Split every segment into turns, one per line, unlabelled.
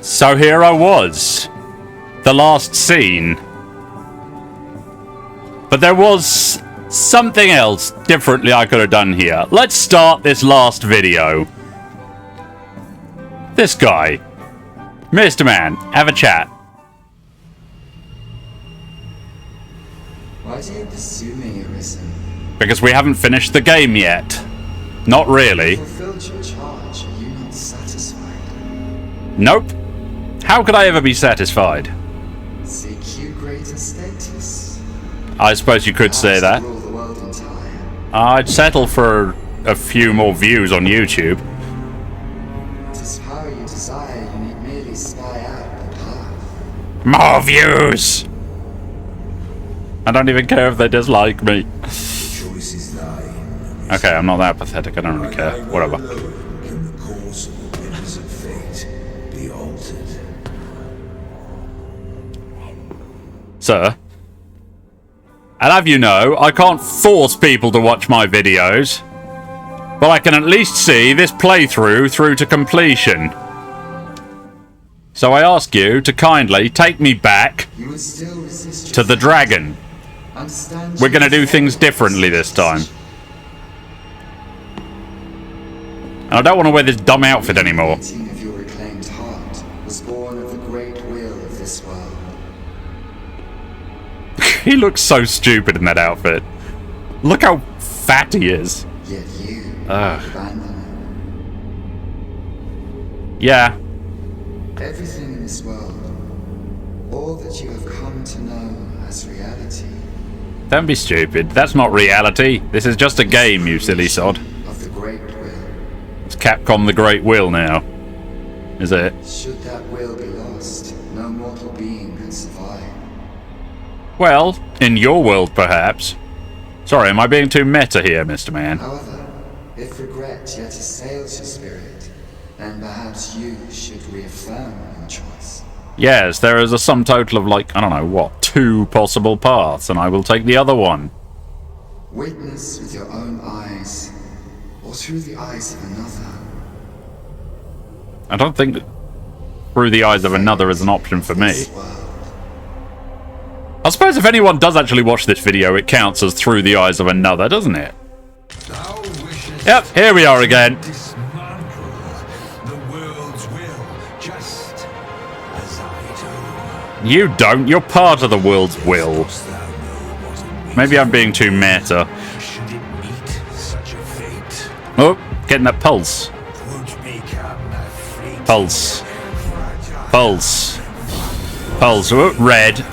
So here I was. The last scene. But there was something else differently I could have done here. Let's start this last video. This guy. Mr. Man, have a chat.
Why do you pursue me, Arisen?
Because we haven't finished the game yet. Not really.
You fulfilled your charge. Are you not satisfied?
Nope. How could I ever be satisfied?
Seek you greater status?
I suppose you could say that.
Rule the world entire.
I'd settle for a few more views on YouTube.
Tis power you desire, you need merely spy out the path.
More views! I don't even care if they dislike me.
Choice is thine.
Okay, I'm not that pathetic. I don't really care. Whatever.
Can the course of the winds of fate be altered?
Sir, I'd have you know, I can't force people to watch my videos, but I can at least see this playthrough through to completion. So I ask you to kindly take me back
You would still resist
to the dragon.
Understand
We're going to do things differently this time. And I don't want to wear this dumb outfit anymore.
The meeting of your reclaimed heart was born of the great will of this world.
He looks so stupid in that outfit. Look how fat he is.
Yet you
Ugh.
abandon
Yeah.
it. Everything in this world, all that you have come to know as reality,
Don't be stupid. That's not reality. This is just a game, you silly sod.
of the great will.
It's Capcom the Great Will now. Is it?
Should that will be lost, no mortal being can survive.
Well, in your world, perhaps. Sorry, am I being too meta here, Mr. Man?
However, if regret yet assails your spirit, then perhaps you should reaffirm your choice.
Yes, there is a sum total of, like, I don't know, what, 2 possible paths, and I will take the other one.
Witness with your own eyes, or through the eyes of another.
I don't think through the eyes of another is an option for me.
This world.
I suppose if anyone does actually watch this video, it counts as through the eyes of another, doesn't it?
Thou wishest
Yep, here we are again.
dismantle the world's will, just as I do.
You don't, you're part of the world's will.
Dost thou know what it means?
Maybe I'm being too meta.
Should it meet such a fate?
Oh, getting that pulse.
Would become a fleet
Pulse.
fragile.
Pulse. Pulse. Oh, red.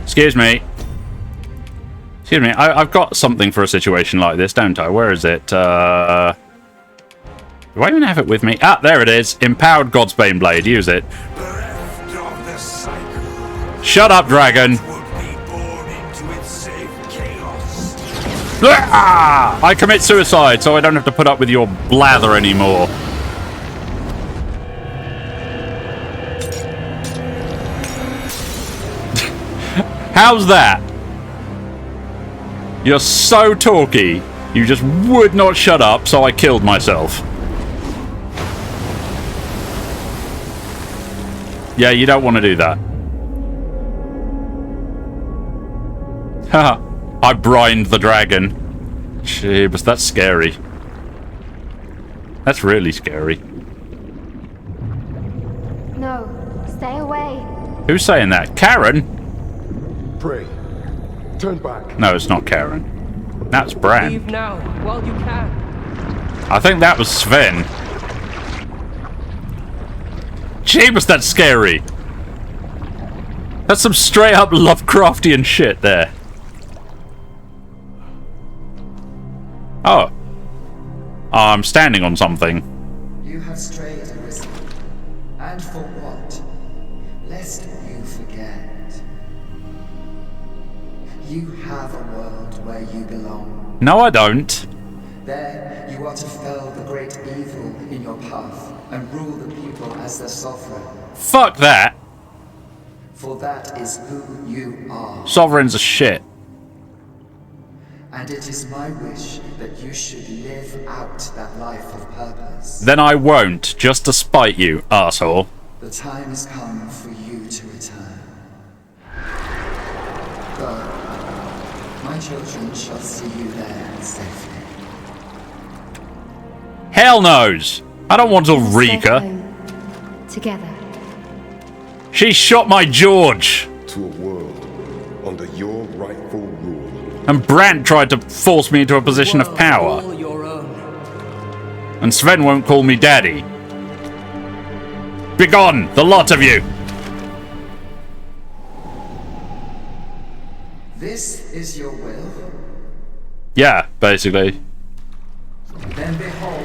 Excuse me. Excuse me, I've got something for a situation like this, don't I? Where is it? Do I even have it with me? Ah, there it is. Empowered Godsbane Blade. Use it.
Bereft of the cycle,
Shut up, dragon.
would be born into its safe chaos.
Ah! I commit suicide, so I don't have to put up with your blather anymore. How's that? You're so talky. You just would not shut up, so I killed myself. Yeah, you don't want to do that. Haha. I brined the dragon. Jeebus, that's scary. That's really scary.
No, stay away.
Who's saying that? Karen?
Pray. Turn back.
No, it's not Karen. That's Bran.
Leave now, while you can.
I think that was Sven. Jeebus, that's scary. That's some straight up Lovecraftian shit there. Oh. Oh, I'm standing on something.
You have strayed, Arisen. And for what? Lest you forget. You have a world where you belong.
No, I don't.
There, you are to fell the great evil in your path and rule the people as their sovereign.
Fuck that.
For that is who you are.
Sovereign's a shit.
And it is my wish that you should live out that life of purpose.
Then I won't, just to spite you, arsehole.
The time has come for you to return. Go. My children shall see you there safely.
Hell knows! I don't want
Stay
Ulrika.
home. Together.
She shot my George!
To a world under your rightful rule.
And Brant tried to force me into a position of power.
All your own.
And Sven won't call me daddy. Begone, the lot of you!
This is your will?
Yeah, basically.
Then behold,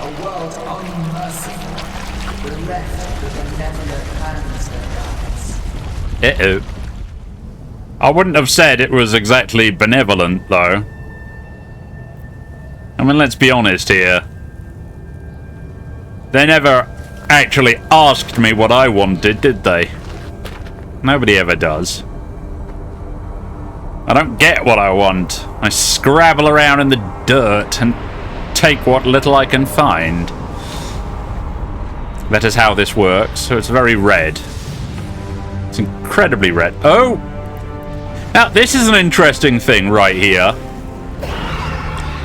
a world unmerciful, bereft the benevolent hands that guides.
Uh-oh. I wouldn't have said it was exactly benevolent, though. I mean, let's be honest here. They never actually asked me what I wanted, did they? Nobody ever does. I don't get what I want. I scrabble around in the dirt and take what little I can find. That is how this works, so it's very red. It's incredibly red. Oh! Now, this is an interesting thing right here.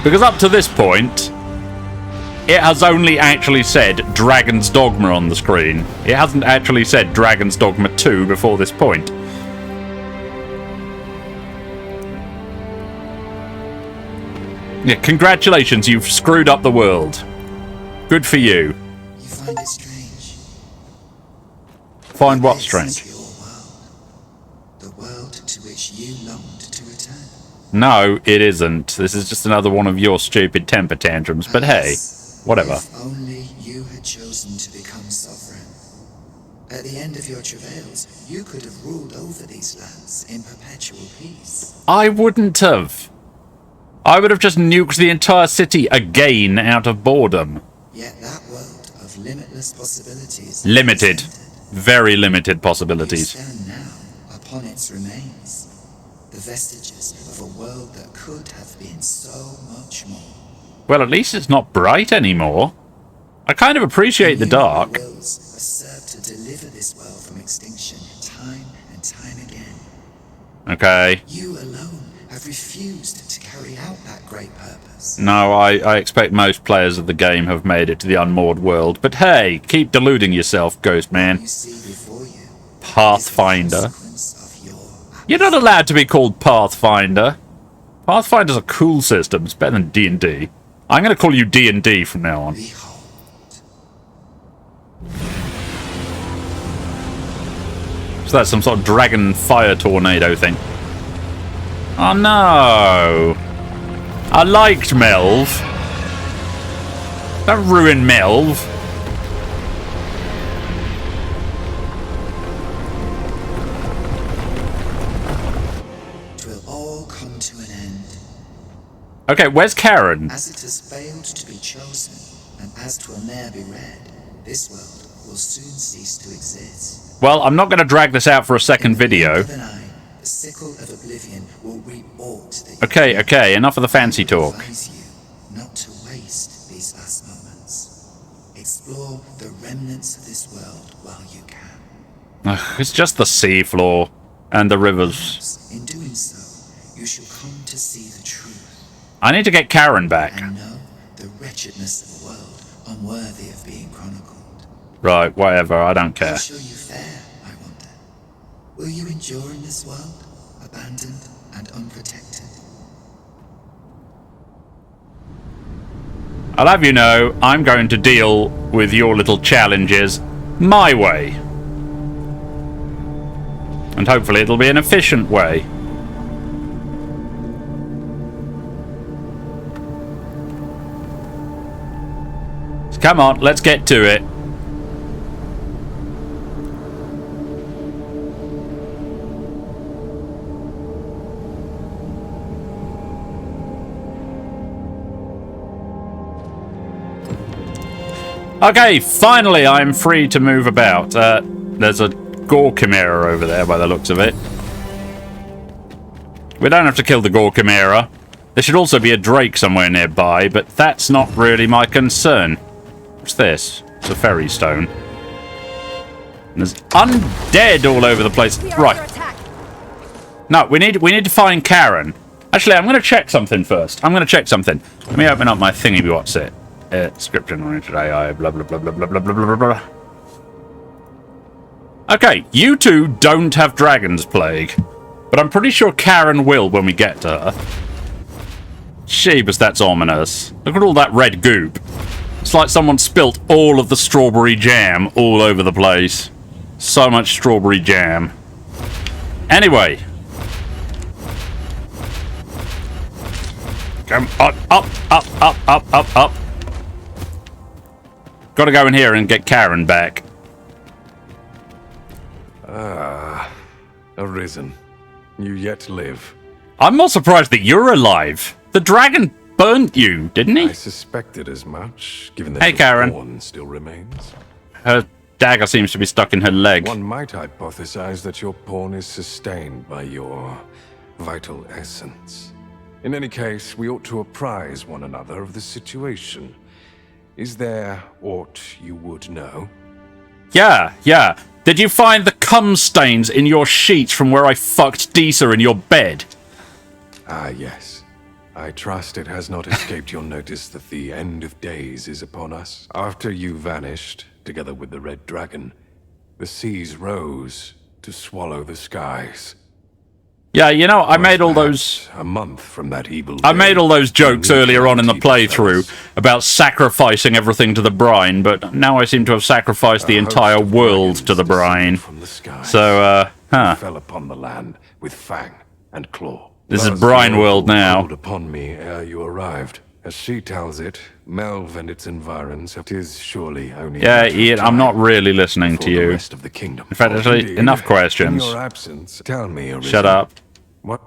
Because up to this point, it has only actually said Dragon's Dogma on the screen. It hasn't actually said Dragon's Dogma 2 before this point. Yeah, congratulations, you've screwed up the world. Good for you.
You find it strange.
Find what
This
strange?
is your world. The world to which you longed to return.
No, it isn't. This is just another one of your stupid temper tantrums. But hey, whatever.
If only you had chosen to become sovereign. At the end of your travails, you could have ruled over these lands in perpetual peace.
I wouldn't have. I would have just nuked the entire city again out of boredom.
Yet that world of limitless possibilities...
Limited.
is ended.
Very limited
You
possibilities.
stand now upon its remains. The vestiges of a world that could have been so much more.
Well, at least it's not bright anymore. I kind of appreciate the dark.
Your wills have served to deliver this world from extinction time and time again.
Okay.
You alone have refused to carry out that great purpose.
No, I expect most players of the game have made it to the Unmoored World. But hey, keep deluding yourself, Ghost Man.
You see before you
Pathfinder.
is the consequence of your
You're not allowed to be called Pathfinder. Pathfinder's a cool system. It's better than D&D. I'm going to call you D&D from now on.
behold.
So that's some sort of dragon fire tornado thing. Oh no! I liked Melv. Don't ruin Melv.
It will all come to an end.
Okay, where's Karen?
As it has failed to be chosen, and as 'twill ne'er be read, this world will soon cease to exist.
Well, I'm not going to drag this out for a second video.
With an eye, the sickle of oblivion will reap aught that you
Okay, enough of the fancy talk.
advise you not to waste these last moments. Explore the remnants of this world while you can.
Ugh, it's just the sea floor and the rivers.
In doing so, you shall come to see the truth
I need to get Karen back.
and know the wretchedness of a world unworthy of being chronicled.
Right, whatever, I don't
How
care.
shall you fare, I wonder? Will you endure in this world, abandoned and unprotected?
I'll have you know, I'm going to deal with your little challenges my way. And hopefully it'll be an efficient way. So come on, let's get to it. Okay, finally I'm free to move about. There's a Gore Chimera over there by the looks of it. We don't have to kill the Gore Chimera. There should also be a Drake somewhere nearby, but that's not really my concern. What's this? It's a ferry stone. There's undead all over the place. Right. No, we need to find Karen. Actually, I'm going to check something first. Let me open up my thingy. What's it? Script generated AI. Blah blah blah blah blah blah blah blah blah. Okay, you two don't have Dragon's Plague, but I'm pretty sure Karen will when we get to her. Sheebus, that's ominous. Look at all that red goop. It's like someone spilt all of the strawberry jam all over the place. So much strawberry jam. Anyway. Come up, up. Gotta go in here and get Karen back.
Arisen. You yet live.
I'm more surprised that you're alive. The dragon burnt you, didn't he?
I suspected as much, given that
Hey, Karen.
pawn still remains.
Her dagger seems to be stuck in her leg.
One might hypothesize that your pawn is sustained by your vital essence. In any case, we ought to apprise one another of the situation. Is there aught you would know?
Yeah. Did you find the cum stains in your sheets from where I fucked Disa in your bed?
Ah, yes. I trust it has not escaped your notice that the end of days is upon us. After you vanished, together with the Red Dragon, the seas rose to swallow the skies.
Yeah, you know, I made all those...
A month from that evil
I made all those jokes earlier on in the playthrough about sacrificing everything to the brine, but now I seem to have sacrificed the entire world to the brine. So,
fell upon the land with fang and claw.
This is brine world now.
Upon me ere you arrived. As she tells it, Melve and its environs, it is surely only.
Yeah, Ian, I'm not really listening to you.
The rest of the kingdom.
In fact, actually,
Indeed,
enough questions.
In your absence, tell me, Arisen.
Shut up.
What?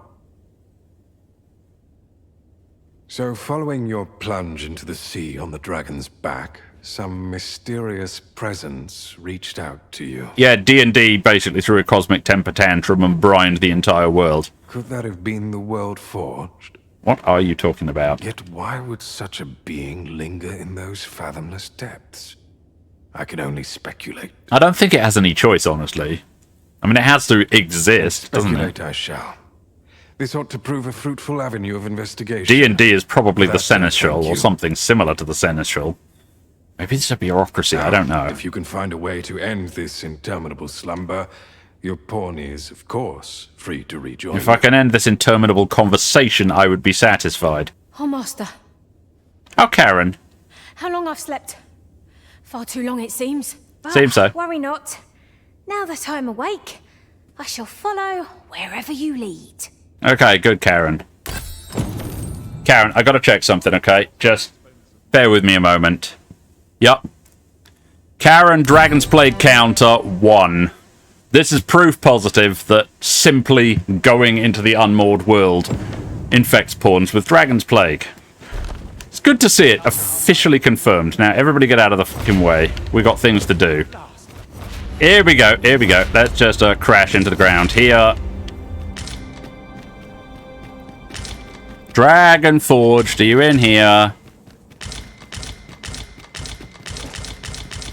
So, following your plunge into the sea on the dragon's back, some mysterious presence reached out to you.
Yeah, D&D basically threw a cosmic temper tantrum and brined the entire world.
Could that have been the world forged?
What are you talking about?
Yet why would such a being linger in those fathomless depths? I can only speculate.
I don't think it has any choice, honestly. I mean, it has to exist, doesn't it?
Speculate I shall. This ought to prove a fruitful avenue of investigation.
D&D is probably the
That's it,
Seneschal,
thank
or
you.
something similar to the Seneschal. Maybe it's a bureaucracy, I don't know.
If you can find a way to end this interminable slumber, your pawn is, of course, free to rejoin.
If I can end this interminable conversation, I would be satisfied.
Oh, Master.
Oh, Karen.
How long I've slept? Far too long, it seems. But
Seems so.
worry not. Now that I'm awake, I shall follow wherever you lead.
Okay, good, Karen. Karen, I gotta check something, okay? Just bear with me a moment. Yup. Karen, Dragon's Plague counter 1. This is proof positive that simply going into the Unmoored World infects pawns with Dragon's Plague. It's good to see it officially confirmed. Now, everybody get out of the fucking way. We got things to do. Here we go. Let's just crash into the ground here. Dragon Forged, are you in here?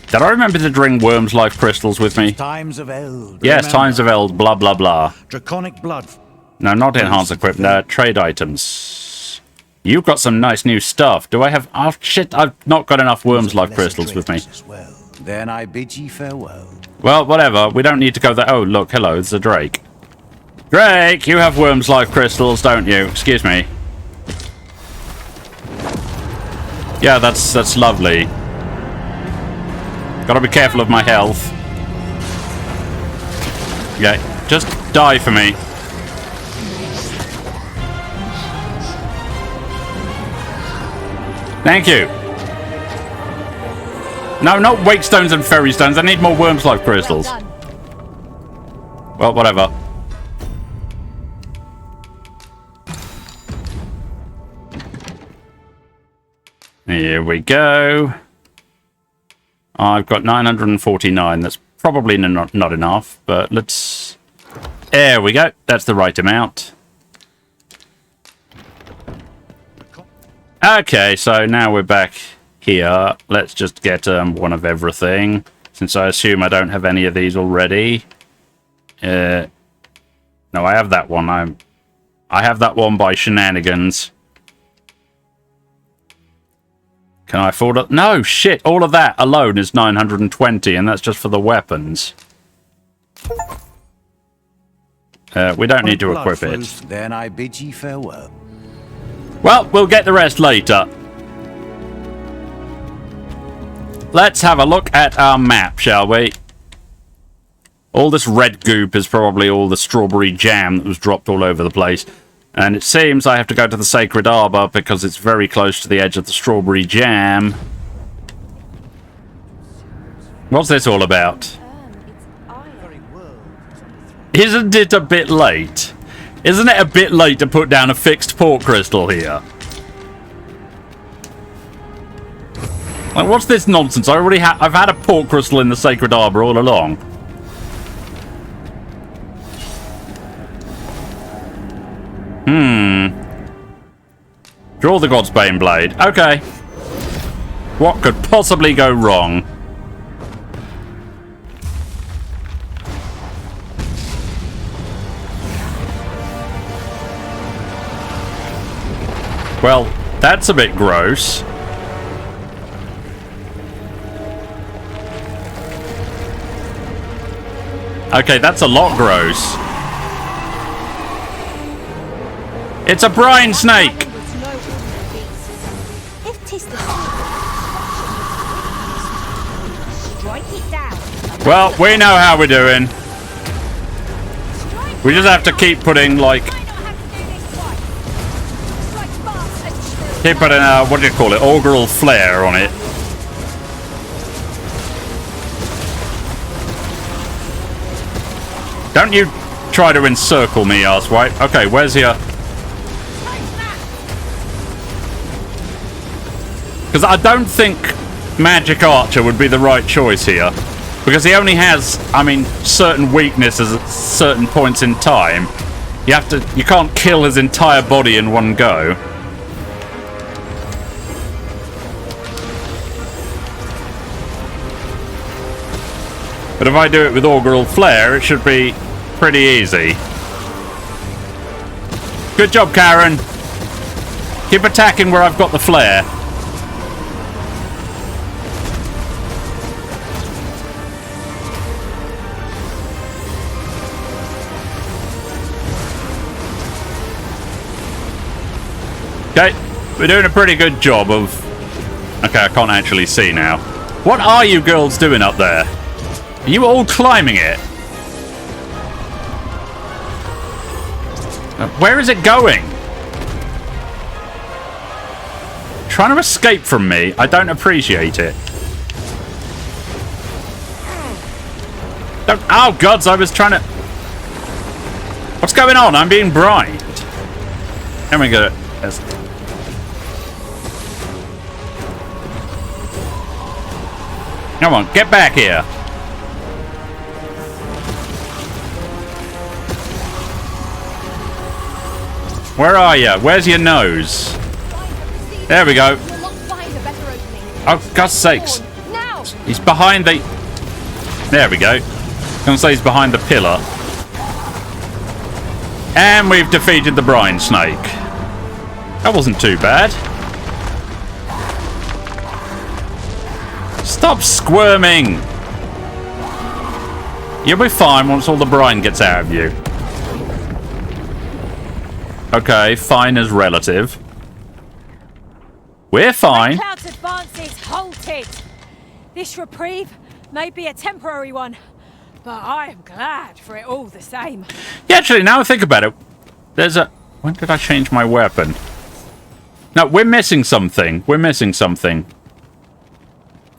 Did I remember to bring Wyrmslife Crystals with me?
Times of Eld.
Yes,
remember.
Times of Eld, blah, blah, blah.
Draconic blood.
No, not enhanced equipment, trade items. You've got some nice new stuff. Do I have... Oh, shit, I've not got enough Wyrmslife Crystals with me.
As well. Then I bid ye farewell.
Well, whatever. We don't need to go there. Oh, look, hello, it's a Drake. Drake, you have Wyrmslife Crystals, don't you? Excuse me. Yeah, that's lovely. Gotta be careful of my health. Yeah, just die for me. Thank you. No, not wake stones and fairy stones. I need more Wyrmslife Crystals. Well, whatever. Here we go. I've got 949. That's probably not enough, but let's... There we go. That's the right amount. Okay, so now we're back here. Let's just get one of everything. Since I assume I don't have any of these already. No, I have that one. I have that one by shenanigans. Can I afford it? No, shit. All of that alone is 920, and that's just for the weapons. We don't need to equip it.
Then I bid ye farewell.
Well, we'll get the rest later. Let's have a look at our map, shall we? All this red goop is probably all the strawberry jam that was dropped all over the place. And it seems I have to go to the Sacred Arbor because it's very close to the edge of the strawberry jam. What's this all about? Isn't it a bit late? Isn't it a bit late to put down a fixed port crystal here? Like, what's this nonsense? I've had a port crystal in the Sacred Arbor all along. Draw the Godsbane Blade. Okay. What could possibly go wrong? Well, that's a bit gross. Okay, that's a lot gross. It's a brine snake!
If 'tis the strike it down.
Well, we know how we're doing. We just have to keep putting, like... Keep putting, what do you call it? Augural flare on it. Don't you try to encircle me, asswipe. Okay, where's your... Because I don't think Magic Archer would be the right choice here. Because he only has, I mean, certain weaknesses at certain points in time. You can't kill his entire body in one go. But if I do it with Augural Flare, it should be pretty easy. Good job, Karen. Keep attacking where I've got the flare. Okay, we're doing a pretty good job of... Okay, I can't actually see now. What are you girls doing up there? Are you all climbing it? Where is it going? Trying to escape from me? I don't appreciate it. Don't... Oh, gods, I was trying to... What's going on? I'm being brined. There we go. Yes. Come on, get back here. Where are you? Where's your nose? There we go. Oh, God's sakes. He's behind the... There we go. I was going to say he's behind the pillar. And we've defeated the brine snake. That wasn't too bad. Stop squirming! You'll be fine once all the brine gets out of you. Okay, fine is relative. We're fine.
Cloud's advance is halted. This reprieve may be a temporary one, but I am glad for it all the same.
Yeah, actually, now I think about it, there's a... When did I change my weapon? No, we're missing something. We're missing something.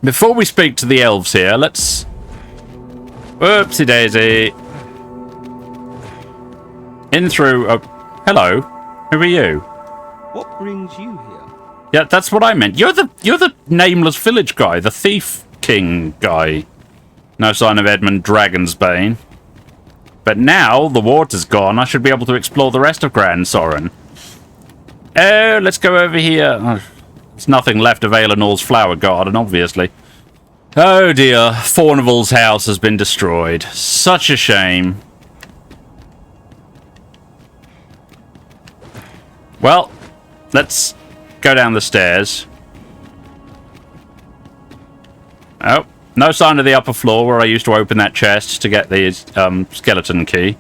Before we speak to the elves here, let's... Whoopsie daisy. In through... Hello. Who are you?
What brings you here?
Yeah, that's what I meant. You're the nameless village guy, the thief king guy. No sign of Edmund Dragonsbane. But now the water's gone, I should be able to explore the rest of Gran, Soren. Oh, let's go over here. Oh, there's nothing left of Aelinор's flower garden, obviously. Oh dear, Fornival's house has been destroyed. Such a shame. Well, let's go down the stairs. Oh, no sign of the upper floor where I used to open that chest to get the skeleton key.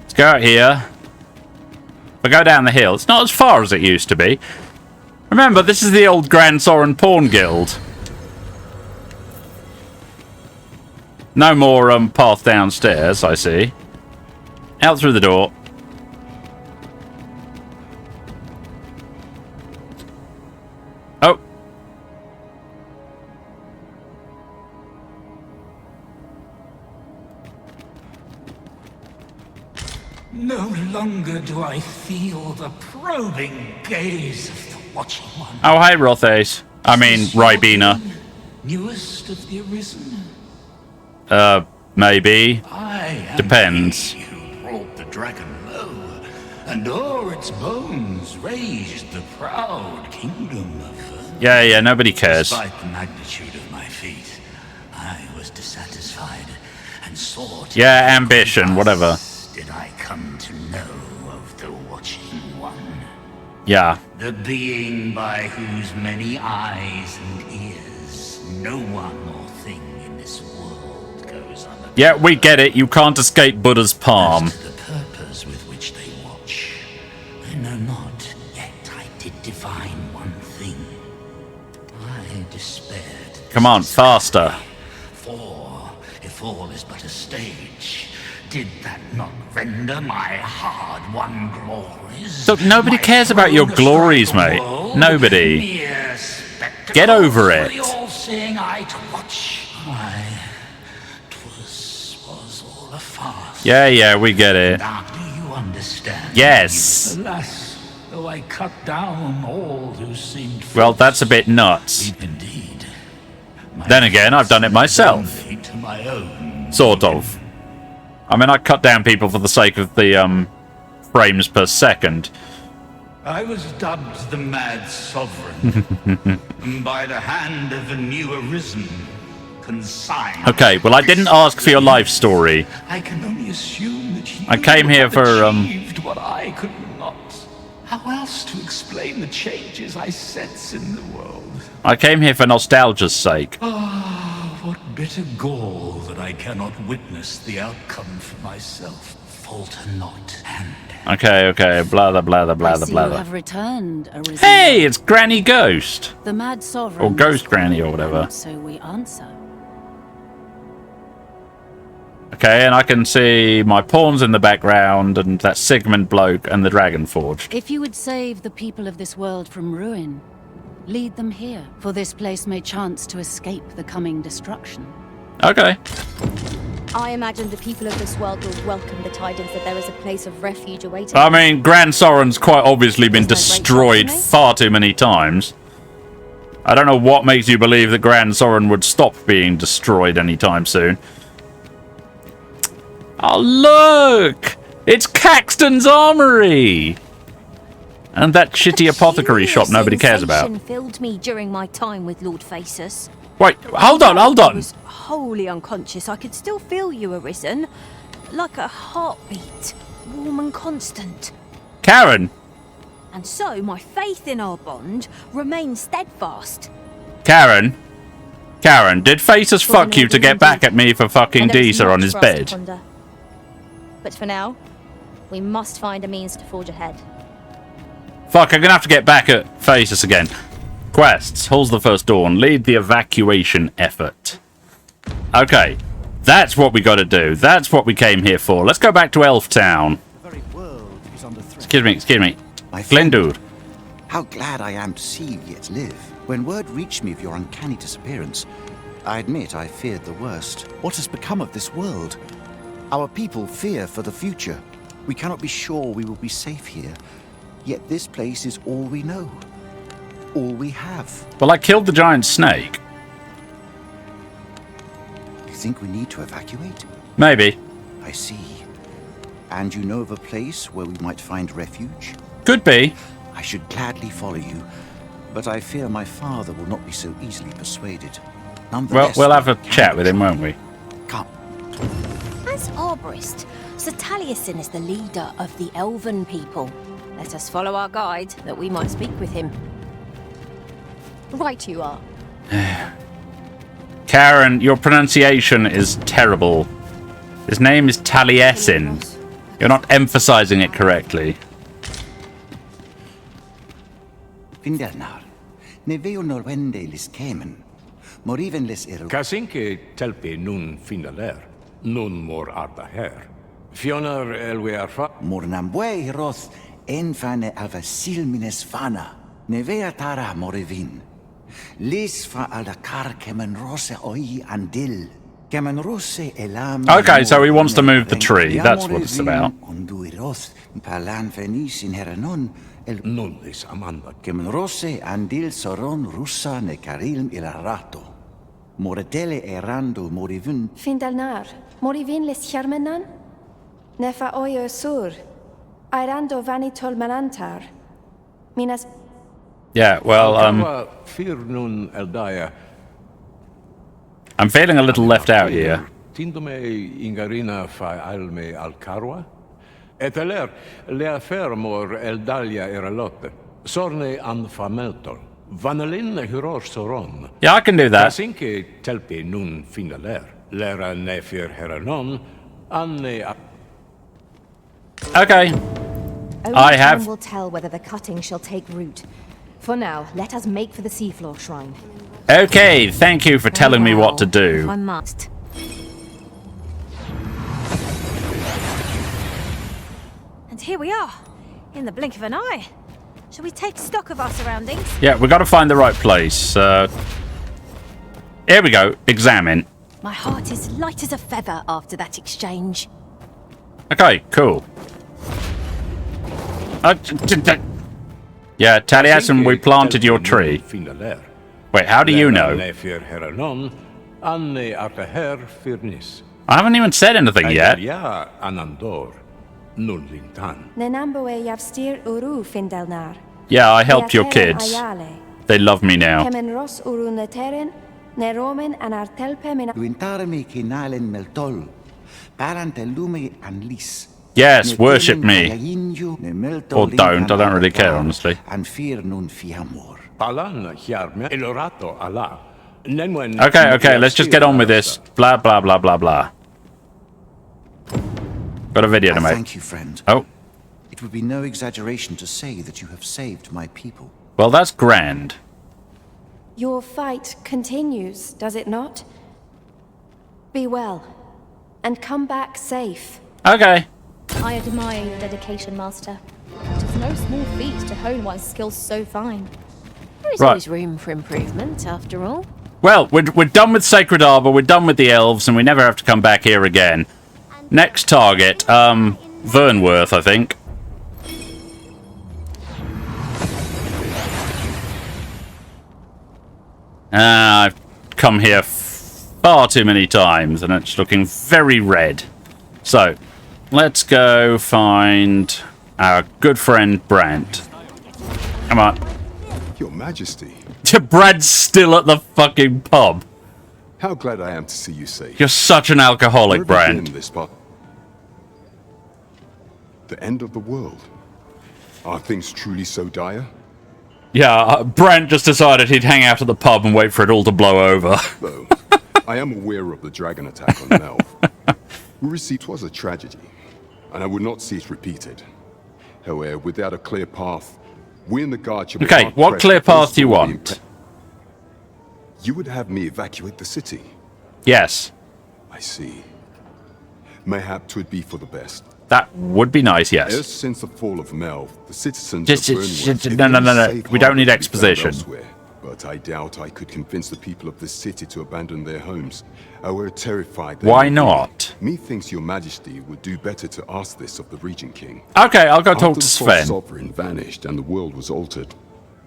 Let's go out here. If I go down the hill, it's not as far as it used to be. Remember, this is the old Gran Soren Pawn Guild. No more path downstairs, I see. Out through the door. Oh.
No longer do I feel the probing gaze of the Watching One.
Oh, hi, Rothace. I mean, Ribena.
Newest of the Arisen?
Maybe.
I am
Depends.
he who brought the dragon low, and o'er its bones raised the proud kingdom of Vernworth.
Yeah, nobody cares.
Despite the magnitude of my feat, I was dissatisfied and sought...
Yeah, ambition, whatever.
Did I come to know of the Watching One?
Yeah.
The being by whose many eyes and ears no one or thing in this world goes unobserved.
Yeah, we get it. You can't escape Buddha's palm.
As to the purpose with which they watch, I know not, yet I did divine one thing. I despaired.
Come on, faster.
For if all is but a stage, did that not render my hard-won glories?
Look, nobody cares about your glories, mate. Nobody. Get over it.
The all-seeing eye to watch. Was all a farce.
Yeah, we get it.
Now do you understand?
Yes.
Alas, though I cut down all who seemed
Well, that's a bit nuts.
indeed.
Then again, I've done it myself.
To my own.
Sort of. I mean, I cut down people for the sake of the frames per second.
I was dubbed the Mad Sovereign by the hand of a new arisen, consigned.
Okay, well, I didn't ask for your life story.
I can only assume that you
I came here
have
for,
achieved what I could not. How else to explain the changes I sense in the world?
I came here for nostalgia's sake.
Ah, what bitter gall that I cannot witness the outcome for myself. Falter not, and
Okay, blather, blather,
I
blather,
see you
blather.
have returned, Arisen.
Hey, it's Granny Ghost.
The Mad Sovereign.
Or Ghost Granny or whatever.
So we answer.
Okay, and I can see my pawns in the background, and that Sigmund bloke, and the Dragon Forge.
If you would save the people of this world from ruin, lead them here, for this place may chance to escape the coming destruction.
Okay.
I imagine the people of this world will welcome the tidings that there is a place of refuge awaiting.
I mean, Gran Soren's quite obviously been
There's no great
destroyed
company.
far too many times. I don't know what makes you believe that Gran Soren would stop being destroyed anytime soon. Oh, look! It's Caxton's Armory! And that shitty apothecary shop nobody cares about.
Sensation filled me during my time with Lord Faces.
Wait, hold on.
I was wholly unconscious. I could still feel you, Arisen. Like a heartbeat, warm and constant.
Karen!
And so my faith in our bond remained steadfast.
Karen, did Faces fuck you to get back at me for fucking Deezer on his bed?
But for now, we must find a means to forge ahead.
Fuck, I'm gonna have to get back at Faces again. Quests. Halls the First Dawn. Lead the evacuation effort. Okay. That's what we gotta do. That's what we came here for. Let's go back to Elf Town.
The very world is under threat.
Excuse me.
My friend,
Glendur.
how glad I am to see you yet live. When word reached me of your uncanny disappearance, I admit I feared the worst. What has become of this world? Our people fear for the future. We cannot be sure we will be safe here. Yet this place is all we know. All we have.
Well, I killed the giant snake.
You think we need to evacuate?
Maybe.
I see. And you know of a place where we might find refuge?
Could be.
I should gladly follow you, but I fear my father will not be so easily persuaded. Nonetheless,
we'll have a
we
chat
can
with him,
try.
won't we?
Come.
As Arborist, Sir Taliesin is the leader of the Elven people. Let us follow our guide, that we might speak with him.
Right you are.
Karen, your pronunciation is terrible. His name is Taliesin. You're not emphasizing it correctly.
Findelnar. Ne veo norwende lis kemen. Moriven lis
Kasinke telpe nun finaler. Nun mor arda her. Fionar elwe arfa.
Mornambwe roth enfane ava silmines fana. Ne vea tara morivin. Lis fa alda kar kemen rose oi andil. Kemen rose elam.
Okay, so he wants to move the tree. That's what it's about.
Unduiroth palan fenis in heranon.
Nun lis amanda.
Kemen rose andil soron russa ne karilm ilarato. Moretele erando morivun.
Findelnar, morivin les Hermenan? Nefa oyo sur. Airando vanitol manantar. Minas.
Yeah, well,
Fir nun eldaya.
I'm feeling a little left out here.
Tindume ingarina fa alme alcarwa. Eteler le fermor eldalia eralotte. Sorne an fameltol. Vanelin huror Soren.
Yeah, I can do that.
Kasinke telpe nun finaler. Lera nefir heranon. Anne.
Okay.
Only
I
time
have.
will tell whether the cutting shall take root. For now, let us make for the seafloor shrine.
Okay, thank you for telling me what to do.
I must. And here we are, in the blink of an eye. Shall we take stock of our surroundings?
Yeah, we got to find the right place. Here we go. Examine.
My heart is light as a feather after that exchange.
Okay, cool. Yeah, Taliesin, we planted your tree. Wait, how do you know? I haven't even said anything yet.
Nenamboe yavstir uru Findelnar.
Yeah, I helped your kids. They love me now.
Kemen ros uru neteren, ne romen an artelpe mina.
Duintarme kinalen meltol. Parantelume anlis.
Yes, worship me. Or don't, I don't really care, honestly. Okay, let's just get on with this. Blah, blah, blah, blah, blah. Got a video to make.
Thank you, friend.
Oh.
It would be no exaggeration to say that you have saved my people.
Well, that's grand.
Your fight continues, does it not? Be well, and come back safe.
Okay.
I admire your dedication, Master. It is no small feat to hone one's skills so fine.
There is
Right.
always room for improvement, after all.
Well, we're done with Sacred Arbor, we're done with the Elves, and we never have to come back here again. Next target, Vernworth, I think. I've come here far too many times, and it's looking very red. So, let's go find our good friend Brant. Come on.
Your Majesty.
Brad's still at the fucking pub.
How glad I am to see you safe.
You're such an alcoholic,
Where have you
Brant.
been this part? The end of the world. Are things truly so dire?
Yeah, Brant just decided he'd hang out at the pub and wait for it all to blow over.
Though, I am aware of the dragon attack on Melv. We received was a tragedy, and I would not see it repeated. However, without a clear path, we in the guard should be
Okay,
hard
what
pressed
clear
to
path
face
do you
the
want?
You would have me evacuate the city.
Yes.
I see. Mayhap 'twould be for the best.
That would be nice,
Ever
yes.
since the fall of Melv, the citizens
Just-
of
just-
Vernworth have
no, no,
been
no, no.
safe
We don't
harbor
need
to be found
exposition.
elsewhere. But I doubt I could convince the people of this city to abandon their homes. I were terrified. That
Why not?
Methinks your Majesty would do better to ask this of the Regent King.
Okay, I'll go talk
After
to
the false
Sven.
sovereign vanished and the world was altered,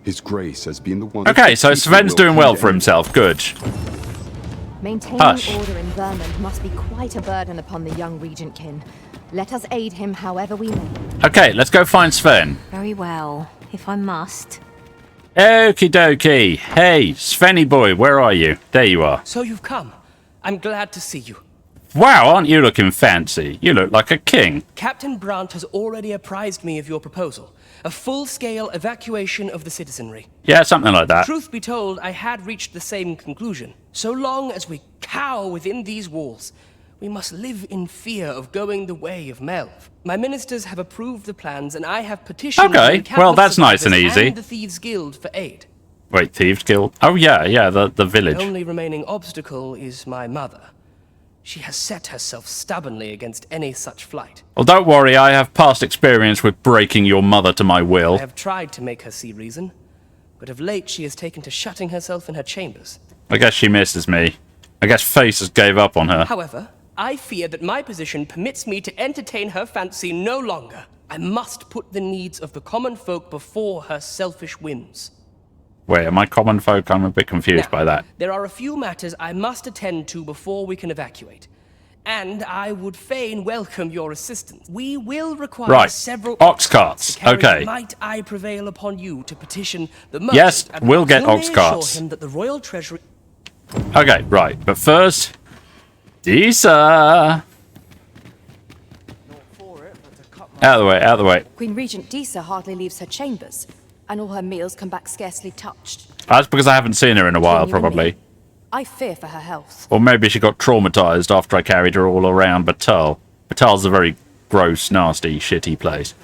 His Grace has been the one.
Okay, so Sven's doing well for himself. Good.
Maintaining
Hush.
order in Vermont must be quite a burden upon the young Regent Kin. Let us aid him however we may.
Okay, let's go find Sven.
Very well, if I must.
Okie dokie. Hey, Svenny boy, where are you? There you are.
So you've come. I'm glad to see you.
Wow, aren't you looking fancy? You look like a king.
Captain Brandt has already apprised me of your proposal. A full-scale evacuation of the citizenry.
Yeah, something like that.
Truth be told, I had reached the same conclusion. So long as we cower within these walls, we must live in fear of going the way of Melv. My ministers have approved the plans, and I have petitioned
Okay,
the
well, that's nice and
survivors
easy.
and the Thieves' Guild for aid.
Wait, Thieves Guild? Oh, yeah, the village.
The only remaining obstacle is my mother. She has set herself stubbornly against any such flight.
Well, don't worry, I have past experience with breaking your mother to my will.
I have tried to make her see reason, but of late she has taken to shutting herself in her chambers.
I guess she misses me. I guess Faces gave up on her.
However, I fear that my position permits me to entertain her fancy no longer. I must put the needs of the common folk before her selfish whims.
Wait, am I common folk? I'm a bit confused by that.
There are a few matters I must attend to before we can evacuate. And I would fain welcome your assistance. We will require several
ox carts. Okay.
Might I prevail upon you to petition the merchant?
Yes, we'll get ox carts.
Assure him that the royal treasury.
Okay, right. But first, Disa. Out of the way, out of the way.
Queen Regent Disa hardly leaves her chambers, and all her meals come back scarcely touched.
That's because I haven't seen her in a while,
Between you and
probably.
me, I fear for her health.
Or maybe she got traumatized after I carried her all around Bakbattahl. Bakbattal's a very gross, nasty, shitty place.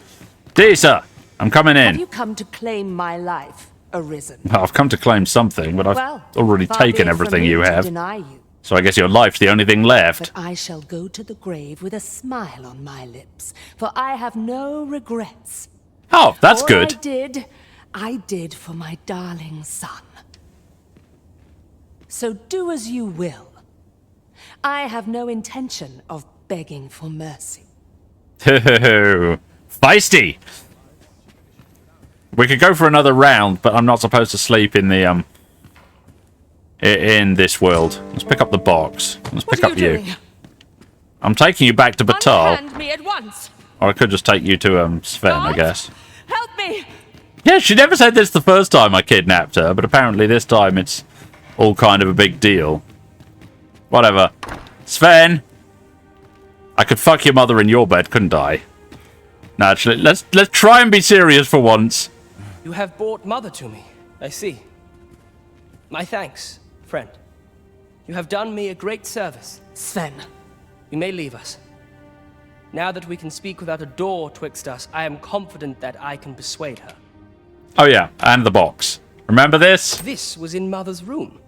Disa, I'm coming in.
Have you come to claim my life, Arisen?
Well, I've come to claim something, but I've already
far
taken
be it from
everything
me
you
to
have.
deny you.
So I guess your life's the only thing left.
But I shall go to the grave with a smile on my lips, for I have no regrets.
Oh, that's
All
good.
I did for my darling son. So do as you will. I have no intention of begging for mercy.
Feisty! We could go for another round, but I'm not supposed to sleep in the, in this world. Let's pick up the box. Let's pick up you. I'm taking you back to Bakbattahl.
Unhand me at once.
Or I could just take you to, Sven, I guess.
Help me!
Yeah, she never said this the first time I kidnapped her, but apparently this time it's all kind of a big deal. Whatever. Sven! I could fuck your mother in your bed, couldn't I? No, actually, let's try and be serious for once.
You have brought mother to me. I see. My thanks, friend. You have done me a great service.
Sven.
You may leave us. Now that we can speak without a door twixt us, I am confident that I can persuade her.
Oh yeah, and the box. Remember this?
This was in Mother's room.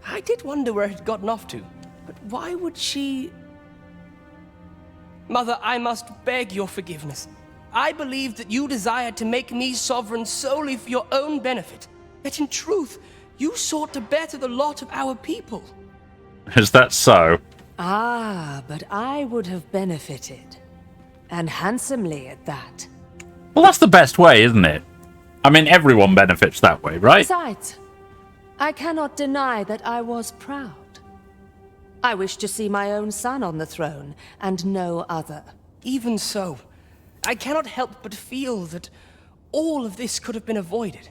I did wonder where it had gotten off to, but why would she... Mother, I must beg your forgiveness. I believed that you desired to make me sovereign solely for your own benefit. Yet in truth, you sought to better the lot of our people.
Is that so?
Ah, but I would have benefited. And handsomely at that.
Well, that's the best way, isn't it? I mean, everyone benefits that way, right?
Besides, I cannot deny that I was proud. I wished to see my own son on the throne, and no other.
Even so, I cannot help but feel that all of this could have been avoided.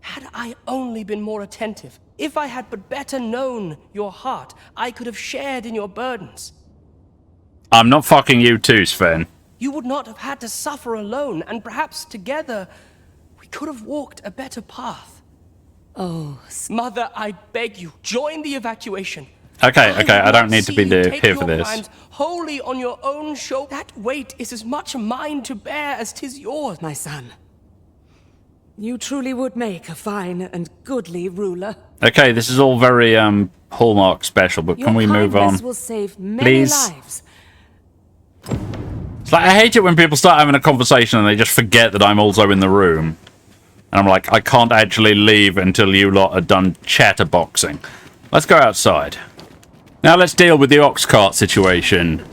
Had I only been more attentive, if I had but better known your heart, I could have shared in your burdens.
I'm not fucking you too, Sven.
You would not have had to suffer alone, and perhaps together we could have walked a better path.
Oh,
Mother, I beg you, join the evacuation.
Okay, I don't need to be here for this.
Crimes wholly on your own shoulder. That weight is as much mine to bear as 'tis yours.
My son, you truly would make a fine and goodly ruler.
Okay, this is all very Hallmark special, but can we move on?
Will save many
Please.
lives.
It's like, I hate it when people start having a conversation and they just forget that I'm also in the room. And I'm like, I can't actually leave until you lot are done chatterboxing. Let's go outside. Now let's deal with the ox cart situation.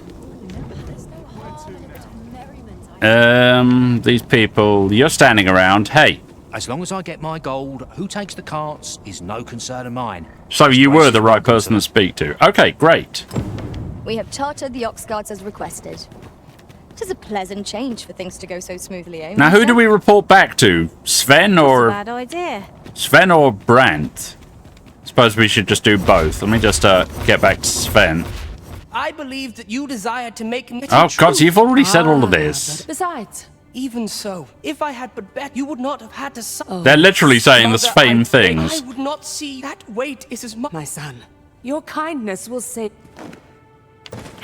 These people, you're standing around. Hey.
As long as I get my gold, who takes the carts is no concern of mine.
So you were the right person to speak to. Okay, great.
We have chartered the ox guards as requested. 'Tis a pleasant change for things to go so smoothly, eh?
Now, who do we report back to? Sven or...
Bad idea.
Sven or Brandt? Suppose we should just do both. Let me just get back to Sven.
I believe that you desire to make me.
Oh, God, so you've already said all of this.
Besides, even so, if I had but bet, you would not have had to.
They're literally saying the same things.
I would not see that weight is as much.
My son, your kindness will save.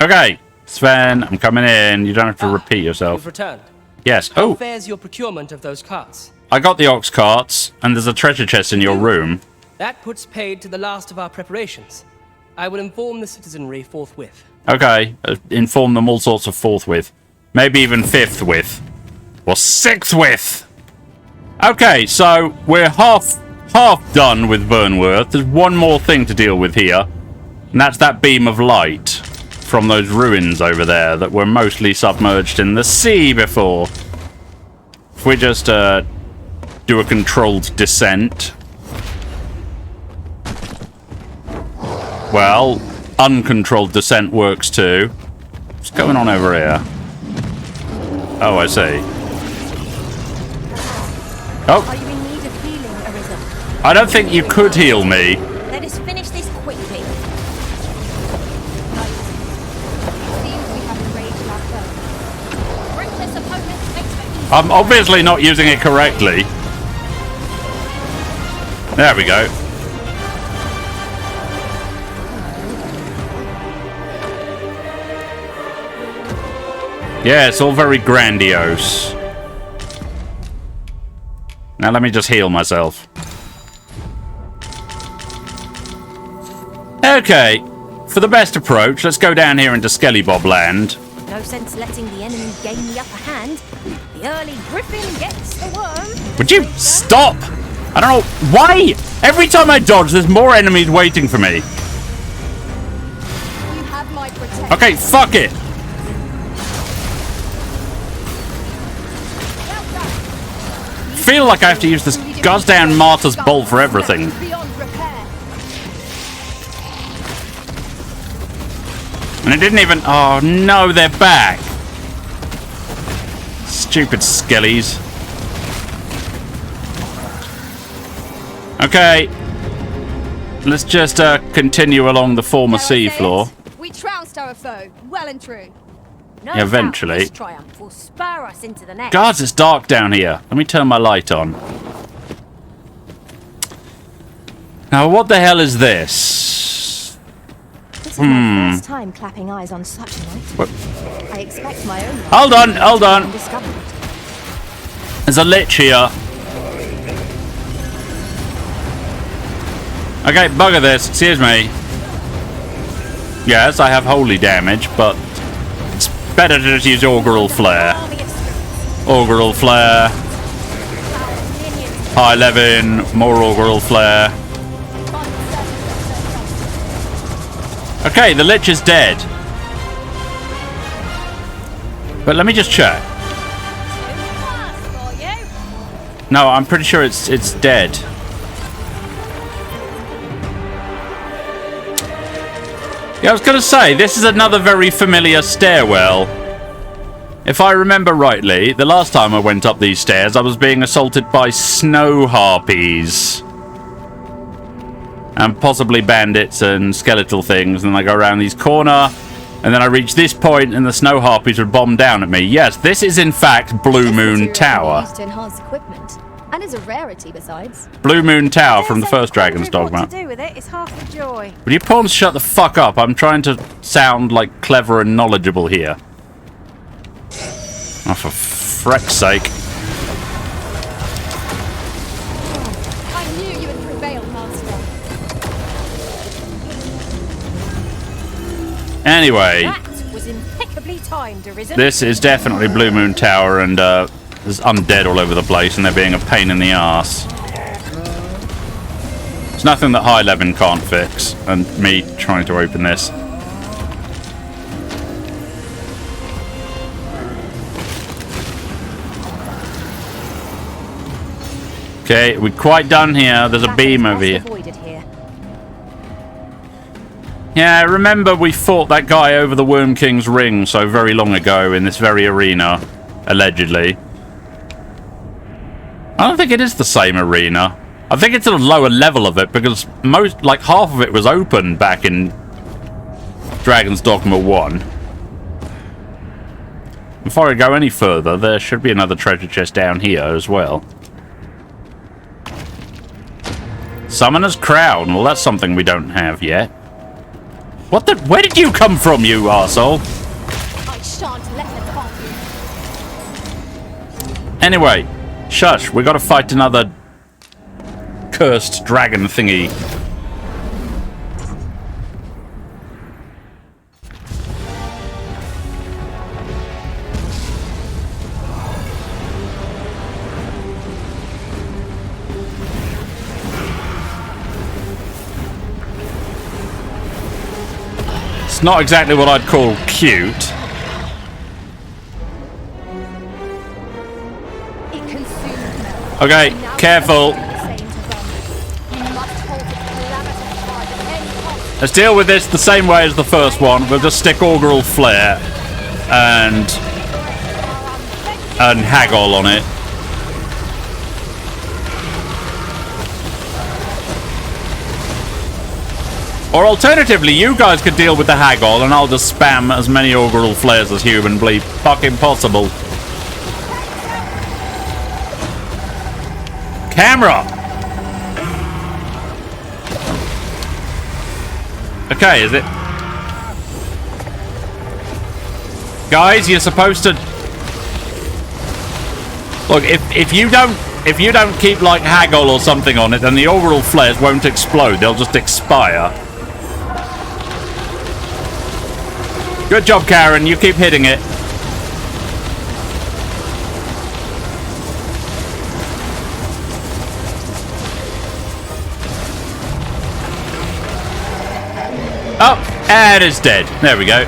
Okay, Sven, I'm coming in. You don't have to repeat yourself.
You've returned.
Yes.
How
Oh,
fares your procurement of those carts?
I got the ox carts, and there's a treasure chest in your room.
That puts paid to the last of our preparations. I will inform the citizenry forthwith.
Okay, inform them all sorts of forthwith. Maybe even fifth with. Or sixth with! Okay, so we're half done with Vernworth. There's one more thing to deal with here. And that's that beam of light from those ruins over there that were mostly submerged in the sea before. If we just do a controlled descent. Well, uncontrolled descent works too. What's going on over here? Oh, I see. Oh.
Are you in need of healing, Arisen?
I don't think you could heal me.
Let us finish this quickly.
I'm obviously not using it correctly. There we go. Yeah, it's all very grandiose. Now let me just heal myself. Okay, for the best approach, let's go down here into Skellybob Land.
No sense letting the enemy gain the upper hand. The early griffin gets the worm.
Would you stop? I don't know why. Every time I dodge, there's more enemies waiting for me.
You have my protection.
Okay, fuck it. Feel like I have to use this goddamn Martyr's Bolt for everything. And it didn't even... Oh, no, they're back. Stupid skellies. Okay. Let's just continue along the former seafloor.
We trounced our foe, well and true.
No
Eventually.
doubt this triumph will spur us into the next.
Guards, it's dark down here. Let me turn my light on. Now, what the hell is this?
This is my first time clapping eyes on such a night.
What?
I expect my own.
Hold on. There's a lich here. Okay, bugger this. Excuse me. Yes, I have holy damage, but it's better to just use Augural Flare. Augural Flare. High 11, more Augural Flare. Okay, the lich is dead. But let me just check. No, I'm pretty sure it's dead. Yeah, I was going to say, this is another very familiar stairwell. If I remember rightly, the last time I went up these stairs, I was being assaulted by snow harpies. And possibly bandits and skeletal things. And then I go around this corner, and then I reach this point, and the snow harpies would bomb down at me. Yes, this is in fact Bluemoon Tower.
Used to enhance equipment, and is a rarity besides.
Bluemoon Tower from the first Dragon's Dogma.
What to do with it is half the joy.
Would you pawns shut the fuck up? I'm trying to sound like clever and knowledgeable here. Oh, for freck's sake.
I knew you would prevail, Master.
Anyway,
That was impeccably timed, Arisen.
this is definitely Bluemoon Tower, and there's undead all over the place, and they're being a pain in the ass. It's nothing that High 11 can't fix, and me trying to open this. Okay, we're quite done here. There's a beam over here. Yeah, remember we fought that guy over the Worm King's ring so very long ago in this very arena, allegedly. I don't think it is the same arena. I think it's at a lower level of it because like half of it was open back in Dragon's Dogma 1. Before I go any further, there should be another treasure chest down here as well. Summoner's Crown. Well, that's something we don't have yet. What the? Where did you come from, you arsehole?
I shan't let them harm you.
Anyway, shush. We gotta fight another cursed dragon thingy. It's not exactly what I'd call cute. Okay, careful. Let's deal with this the same way as the first one. We'll just stick Augural Flare and Haggle on it. Or alternatively, you guys could deal with the Haggle and I'll just spam as many Augural Flares as humanly fucking possible. Camera! Okay, is it? Guys, you're supposed to... Look, if you don't keep like Haggle or something on it, then the Augural Flares won't explode. They'll just expire. Good job, Karen. You keep hitting it. Oh, and it's dead. There we go.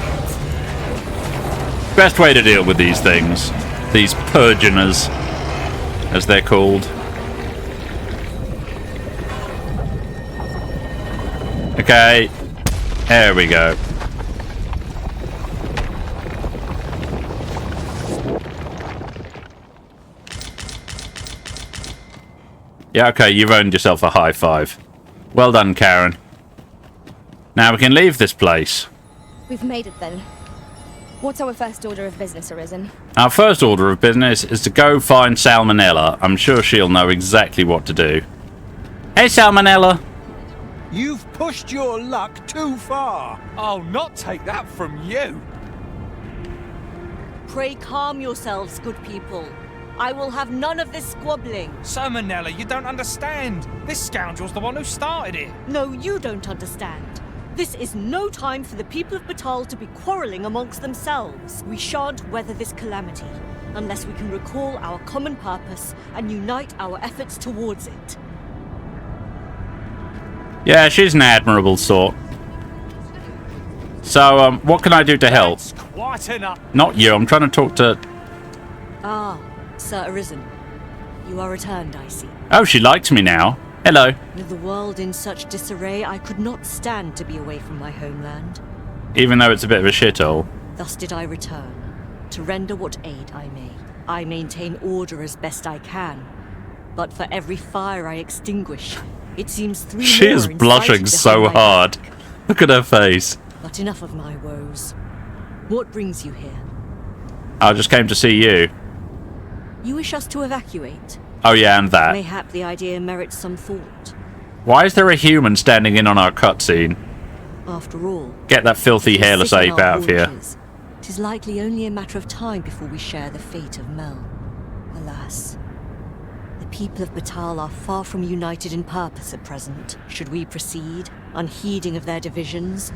Best way to deal with these things. These Purgeners, as they're called. Okay. There we go. Yeah, okay, you've earned yourself a high five. Well done, Karen. Now we can leave this place.
We've made it then. What's our first order of business, Arisen?
Our first order of business is to go find Salmonella. I'm sure she'll know exactly what to do. Hey, Salmonella.
You've pushed your luck too far. I'll not take that from you.
Pray calm yourselves, good people. I will have none of this squabbling.
Salmonella, you don't understand. This scoundrel's the one who started it.
No, you don't understand. This is no time for the people of Bakbattahl to be quarrelling amongst themselves. We shan't weather this calamity unless we can recall our common purpose and unite our efforts towards it.
Yeah, she's an admirable sort. So, what can I do to help?
That's quite enough.
Not you, I'm trying to talk to...
Ah, Sir Arisen. You are returned, I see.
Oh, she likes me now. Hello.
With the world in such disarray, I could not stand to be away from my homeland.
Even though it's a bit of a shithole.
Thus did I return, to render what aid I may. I maintain order as best I can, but for every fire I extinguish, it seems three
She
more
is
incite
blushing so
behind my
hard.
back.
Look at her face.
But enough of my woes. What brings you here?
I just came to see you.
You wish us to evacuate?
Oh yeah, and that.
Mayhap the idea merits some thought.
Why is there a human standing in on our cutscene?
After all,
Get that filthy hairless
sit in
ape
our
out of here.
haunches. 'Tis likely only a matter of time before we share the fate of Mel. Alas, the people of Bakbattahl are far from united in purpose at present. Should we proceed, unheeding of their divisions,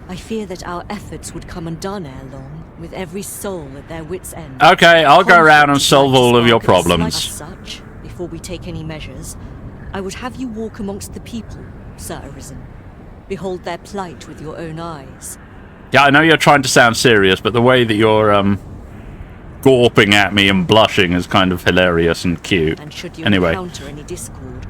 I fear that our efforts would come undone ere long, with every soul at their wits' end.
Okay, I'll go around and solve all of your
As
problems.
such, before we take any measures, I would have you walk amongst the people, Sir Arisen. Behold their plight with your own eyes.
Yeah, I know you're trying to sound serious, but the way that you're, gawping at me and blushing is kind of hilarious and cute.
And should you
Anyway.
encounter any discord,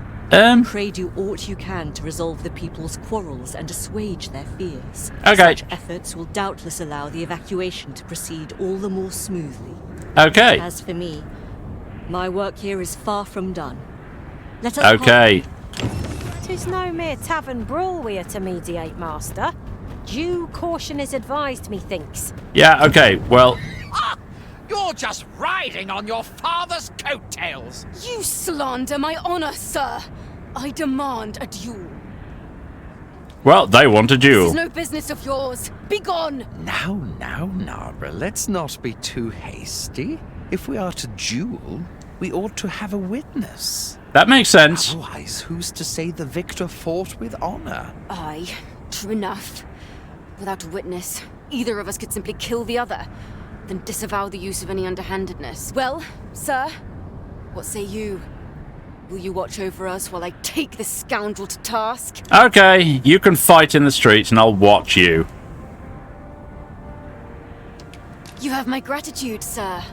Pray do all you can to resolve the people's quarrels and assuage their fears.
Okay.
Such efforts will doubtless allow the evacuation to proceed all the more smoothly.
Okay.
As for me, my work here is far from done. Let us
Okay.
'Tis no mere tavern brawl we are to mediate, Master. Due caution is advised, methinks.
Yeah, okay, well...
You're just riding on your father's coattails.
You slander my honor, sir. I demand a duel.
Well, they want a
This
duel.
is no business of yours. Be gone.
Now, Arbor, let's not be too hasty. If we are to duel, we ought to have a witness.
That makes sense.
Otherwise, who's to say the victor fought with honor?
Aye, true enough. Without a witness, either of us could simply kill the other, then disavow the use of any underhandedness. Well, sir, what say you? Will you watch over us while I take this scoundrel to task?
Okay, you can fight in the streets and I'll watch you.
You have my gratitude, sir.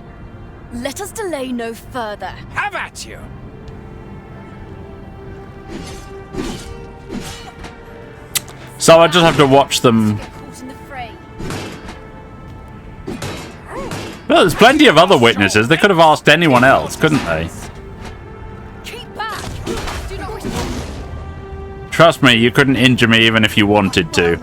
Let us delay no further.
Have at you!
So I just have to watch them. Well, there's plenty of other witnesses. They could have asked anyone else, couldn't they? Trust me, you couldn't injure me even if you wanted to.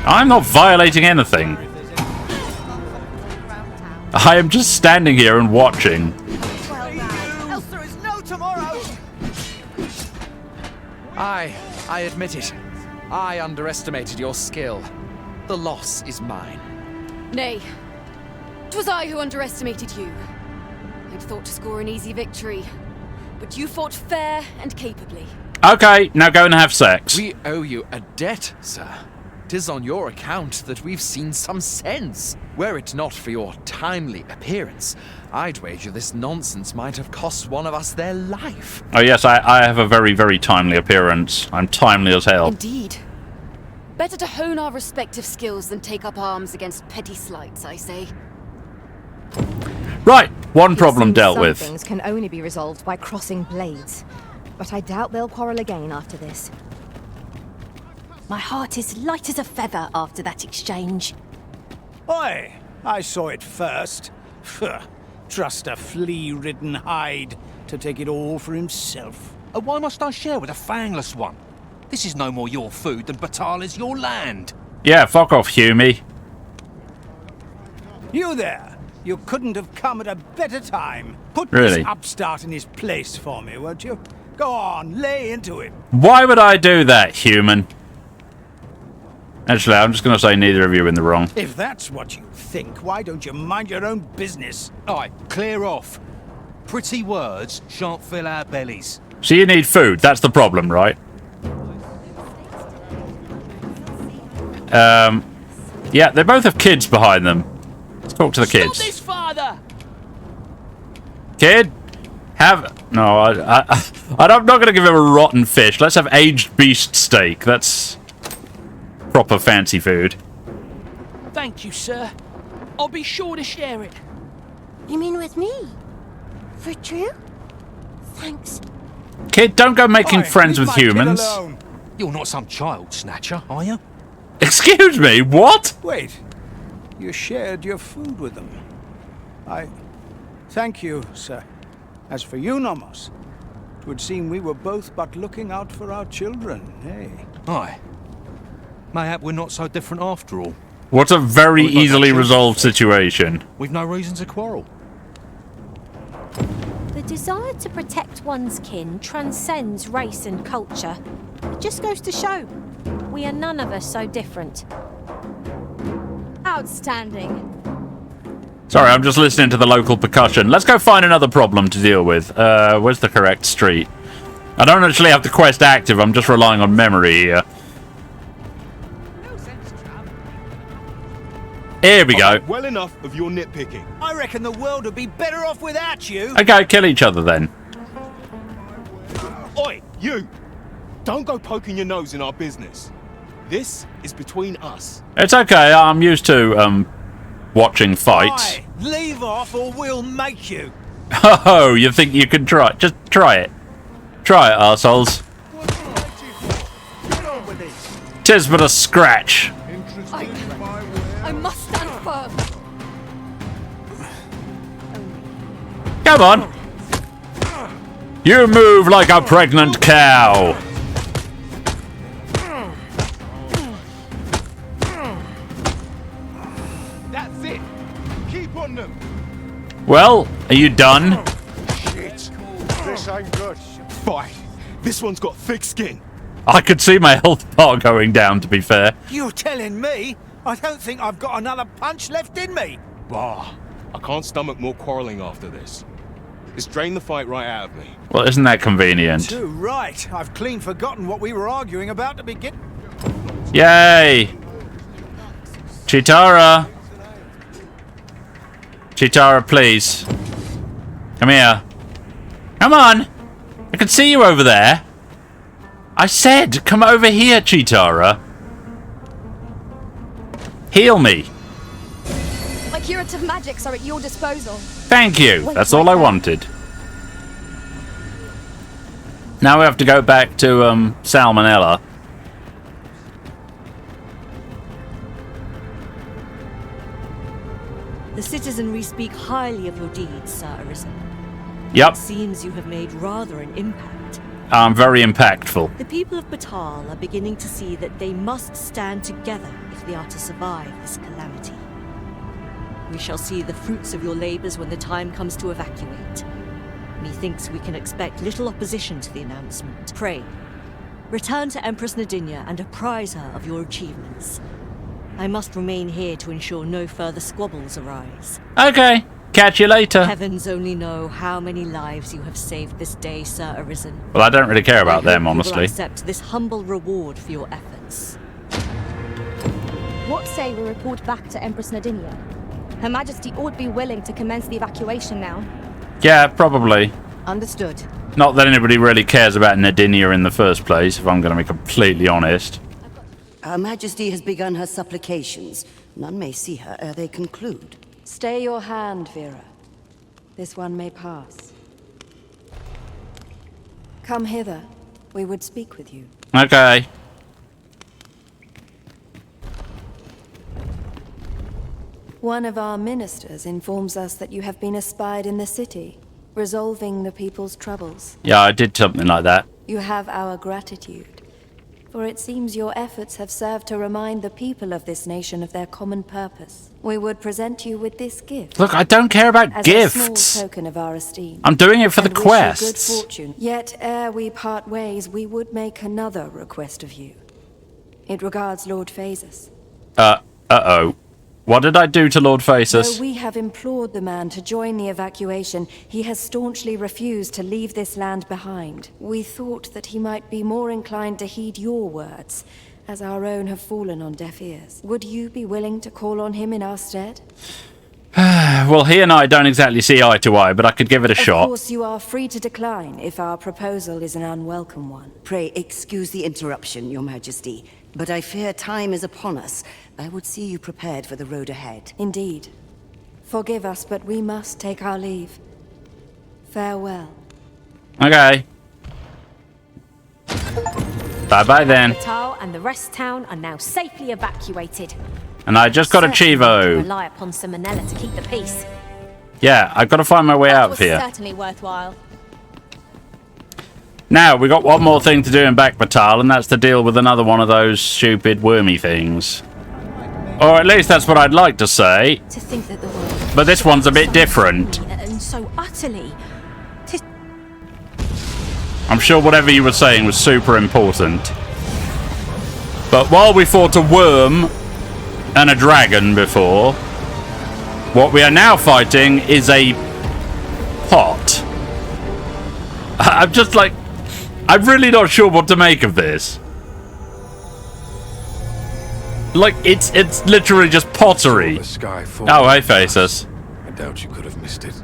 I'm not violating anything. I am just standing here and watching.
I admit it. I underestimated your skill. The loss is mine.
Nay, 'twas I who underestimated you. I'd thought to score an easy victory, but you fought fair and capably.
Okay, now go and have sex.
We owe you a debt, sir. 'Tis on your account that we've seen some sense. Were it not for your timely appearance, I'd wager this nonsense might have cost one of us their life.
Oh yes, I have a very, very timely appearance. I'm timely as hell.
Indeed. Better to hone our respective skills than take up arms against petty slights, I say.
Right, one problem dealt
Some
with.
things can only be resolved by crossing blades, but I doubt they'll quarrel again after this.
My heart is light as a feather after that exchange.
Oi! I saw it first. Phew. Trust a flea-ridden hide to take it all for himself.
Why must I share with a fangless one? This is no more your food than Bakbattahl is your land.
Yeah, fuck off, Humie.
You there! You couldn't have come at a better time. Put
Really?
this upstart in his place for me, won't you? Go on, lay into it.
Why would I do that, human? Actually, I'm just going to say neither of you are in the wrong.
If that's what you think, why don't you mind your own business?
Aye, clear off. Pretty words shan't fill our bellies.
So you need food, that's the problem, right? Yeah, they both have kids behind them. Let's talk to the kids.
Stop this, father!
Kid, have... No, I'm not going to give him a rotten fish. Let's have aged beast steak. That's proper fancy food.
Thank you, sir. I'll be sure to share it.
You mean with me? For true? Thanks.
Kid, don't go making friends with humans.
You're not some child snatcher, are you?
Excuse me, what?
Wait. You shared your food with them. I thank you, sir. As for you, Nomos, it would seem we were both but looking out for our children, eh?
Aye. Mayhap we're not so different after all.
What's a very easily resolved situation?
We've no reason to quarrel.
The desire to protect one's kin transcends race and culture. It just goes to show, we are none of us so different.
Outstanding.
Sorry, I'm just listening to the local percussion. Let's go find another problem to deal with. Where's the correct street? I don't actually have the quest active, I'm just relying on memory here. Here we go.
Well enough of your nitpicking.
I reckon the world would be better off without you.
Okay, kill each other then.
Oi, you! Don't go poking your nose in our business. This is between us.
It's okay. I'm used to watching fights.
Aye, leave off or we'll make you.
Oh, you think you can try? Just try it. Try it, arseholes. Tis but a scratch.
I must stand firm.
Come on. You move like a pregnant cow.
That's it. Keep on them.
Well, are you done?
Shit. This ain't good. Fine. This one's got thick skin.
I could see my health bar going down, to be fair.
You're telling me? I don't think I've got another punch left in me.
Bah. I can't stomach more quarrelling after this. Just drain the fight right out of me.
Well, isn't that convenient?
Too right. I've clean forgotten what we were arguing about to begin.
Yay! Chitara! Chitara, please. Come here. Come on! I can see you over there. I said, come over here, Chitara. Heal me.
My curative magics are at your disposal.
Thank you. That's all I wanted. Now we have to go back to Salmonella.
The citizenry speak highly of your deeds, Sir Arisen.
Yep.
It seems you have made rather an impact.
I'm very impactful.
The people of Bakbattahl are beginning to see that they must stand together if they are to survive this calamity. We shall see the fruits of your labors when the time comes to evacuate. Methinks we can expect little opposition to the announcement. Pray, return to Empress Nadinia and apprise her of your achievements. I must remain here to ensure no further squabbles arise.
Okay. Catch you later.
Heavens only know how many lives you have saved this day, Sir Arisen.
Well, I don't really care about them,
You will
honestly.
accept this humble reward for your efforts.
What say we report back to Empress Nadinia? Her Majesty ought be willing to commence the evacuation now.
Yeah, probably.
Understood.
Not that anybody really cares about Nadinia in the first place, if I'm going to be completely honest.
Her Majesty has begun her supplications. None may see her ere they conclude.
Stay your hand, Vera. This one may pass. Come hither. We would speak with you.
Okay.
One of our ministers informs us that you have been espied in the city, resolving the people's troubles.
Yeah, I did something like that.
You have our gratitude, for it seems your efforts have served to remind the people of this nation of their common purpose. We would present you with this gift.
Look, I don't care about
as
gifts.
a small token of our esteem.
I'm doing it for the
and wish you
quests.
good fortune. Yet, ere we part ways, we would make another request of you. It regards Lord Phasus.
Uh-oh. What did I do to Lord Phasus?
Though we have implored the man to join the evacuation, he has staunchly refused to leave this land behind. We thought that he might be more inclined to heed your words, as our own have fallen on deaf ears. Would you be willing to call on him in our stead?
Well, he and I don't exactly see eye to eye, but I could give it a shot.
Of course, you are free to decline if our proposal is an unwelcome one.
Pray excuse the interruption, Your Majesty, but I fear time is upon us. I would see you prepared for the road ahead.
Indeed. Forgive us, but we must take our leave. Farewell.
Okay. Bye-bye then.
Bakbattahl and the rest town are now safely evacuated.
And I just got a
Certainly
Chivo.
Rely upon Salmonella to keep the peace.
Yeah, I've got to find my way out of here.
Certainly worthwhile.
Now, we got one more thing to do in Bakbattahl, and that's to deal with another one of those stupid wormy things. Or at least that's what I'd like to say.
To think that the world,
But this one's a bit different.
and so utterly.
I'm sure whatever you were saying was super important. But while we fought a worm and a dragon before, what we are now fighting is a pot. I'm just like, I'm really not sure what to make of this. Like, it's literally just pottery. Oh, hey, Phasus.
I doubt you could have missed it.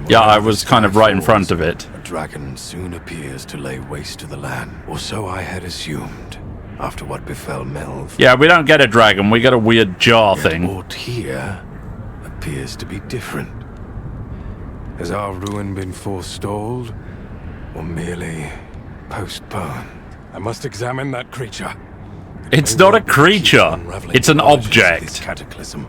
Yeah, I was kind of right in front of it.
A dragon soon appears to lay waste to the land, or so I had assumed. after what befell Melv.
Yeah, we don't get a dragon, we get a weird jar thing.
Aught here appears to be different. Has our ruin been forestalled, or merely postponed? I must examine that creature.
It's not a creature, it's an object.
Cataclysm.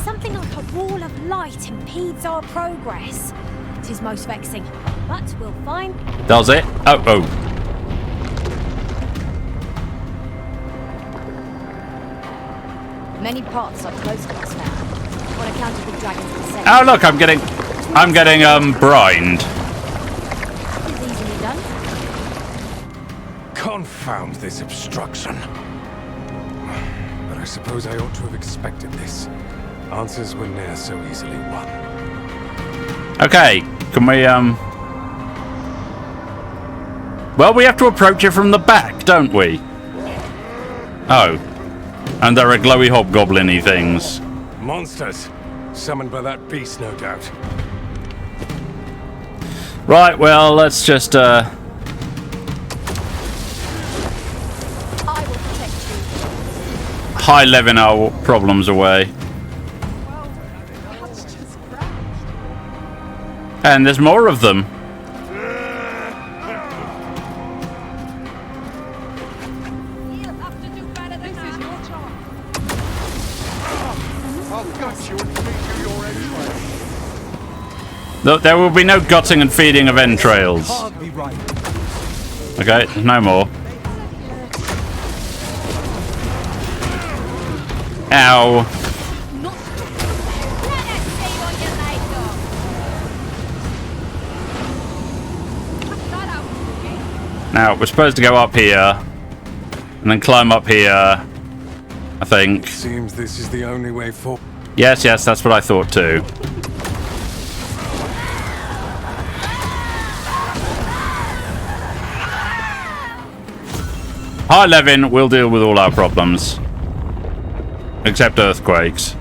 Something like a wall of light impedes our progress. It is most vexing, but we'll find...
Does it? Oh.
Many paths are closed to us now, on account of the dragon's descent.
Oh look, I'm getting brined.
It's easily done.
Confound this obstruction. But I suppose I ought to have expected this. Answers were ne'er so easily won.
Okay, can we, well, we have to approach it from the back, don't we? Oh. And there are glowy hobgoblin-y things.
Monsters! Summoned by that beast, no doubt.
Right, well, let's just,
I will protect you.
high-level our problems away. And there's more of them. There will be no gutting and feeding of entrails. Okay, no more. Ow. Now, we're supposed to go up here, and then climb up here, I think.
Seems this is the only way forward.
Yes, that's what I thought too. High Levin will deal with all our problems. Except earthquakes.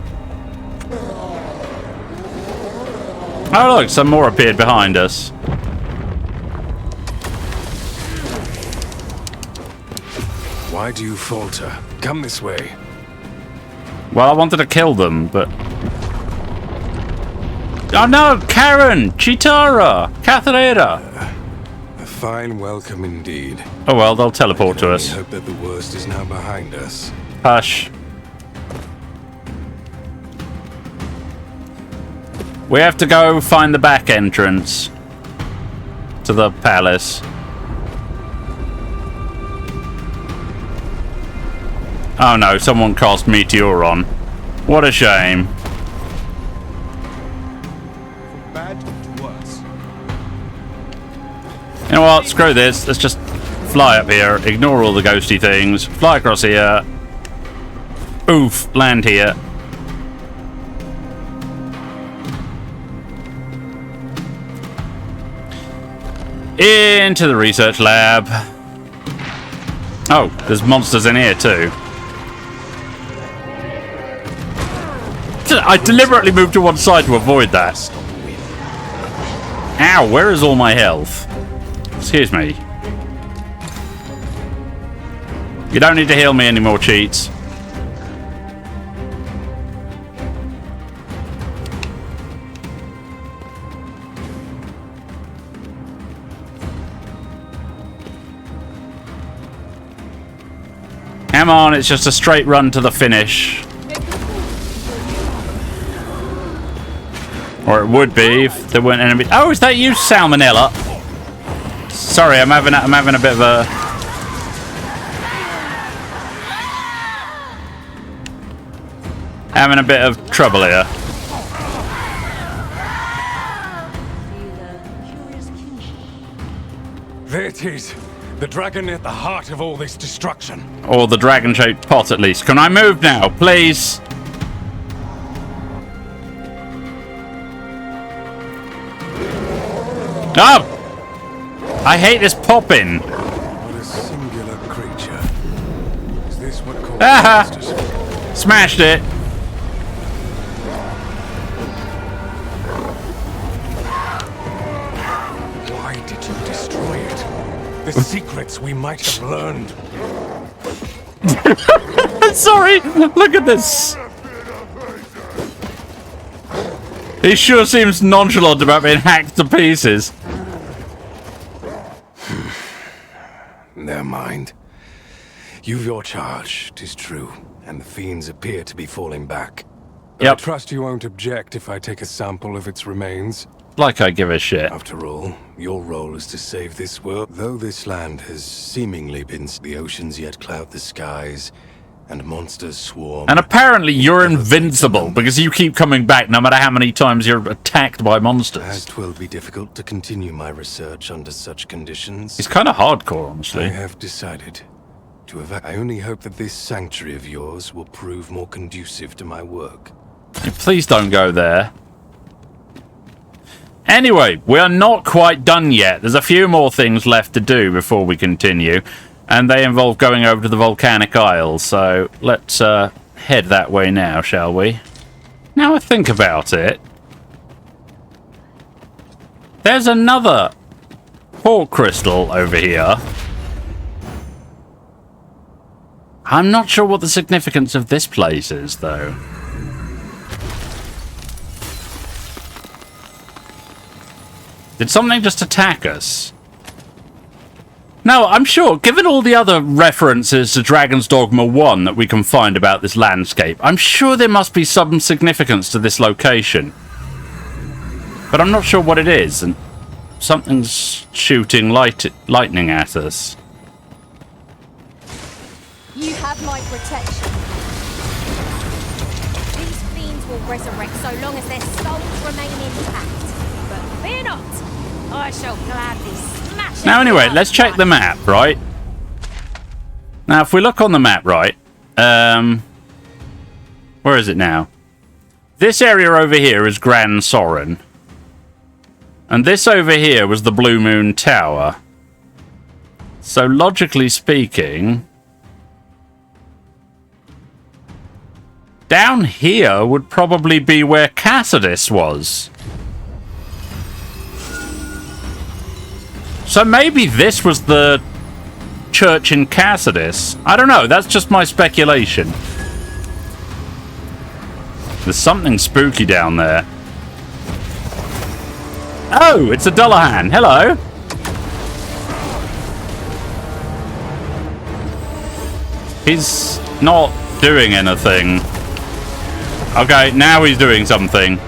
Oh look, some more appeared behind us.
Why do you falter? Come this way.
Well, I wanted to kill them, but... Oh no! Karen! Chitara! Catharina!
A fine welcome indeed.
Oh well, they'll teleport to us.
I hope that the worst is now behind us.
Hush. We have to go find the back entrance to the palace. Oh no, someone cast Meteor on. What a shame.
From bad to worse.
You know what? Screw this. Let's just fly up here. Ignore all the ghosty things. Fly across here. Oof. Land here. Into the research lab. Oh, there's monsters in here too. I deliberately moved to one side to avoid that. Ow, where is all my health? Excuse me. You don't need to heal me anymore, cheats. Come on, it's just a straight run to the finish. Or it would be if there weren't enemies. Oh, is that you, Salmonella? Sorry, I'm having a bit of a... having a bit of trouble here.
There it is. The dragon at the heart of all this destruction.
Or the dragon-shaped pot, at least. Can I move now, please? Oh! I hate this popping.
What a singular creature. Is this what causes
Ah! Smashed it.
Why did you destroy it? The secrets we might have learned.
Sorry, look at this. He sure seems nonchalant about being hacked to pieces.
Never mind. You've your charge, 'tis true, and the fiends appear to be falling back.
Yep.
I trust you won't object if I take a sample of its remains.
Like I give a shit.
After all, your role is to save this world. Though this land has seemingly been... The oceans yet cloud the skies, and monsters swarm.
And apparently you're invincible, because you keep coming back no matter how many times you're attacked by monsters.
As 'twill be difficult to continue my research under such conditions.
It's kind of hardcore, honestly.
I have decided to I only hope that this sanctuary of yours will prove more conducive to my work.
Please don't go there. Anyway, we are not quite done yet. There's a few more things left to do before we continue, and they involve going over to the volcanic isles, so let's head that way now, shall we? Now I think about it, there's another port crystal over here. I'm not sure what the significance of this place is, though. Did something just attack us? No, I'm sure, given all the other references to Dragon's Dogma 1 that we can find about this landscape, I'm sure there must be some significance to this location. But I'm not sure what it is, and something's shooting lightning at us.
You have my protection. These fiends will resurrect so long as their souls remain intact. But fear not, I shall gladly smash.
Now anyway, let's check the map, right? Now if we look on the map, right, where is it now? This area over here is Gran Soren. And this over here was the Bluemoon Tower. So logically speaking, down here would probably be where Cassidus was. So maybe this was the church in Cassidus. I don't know, that's just my speculation. There's something spooky down there. Oh, it's a Dullahan. Hello. He's not doing anything. Okay, now he's doing something.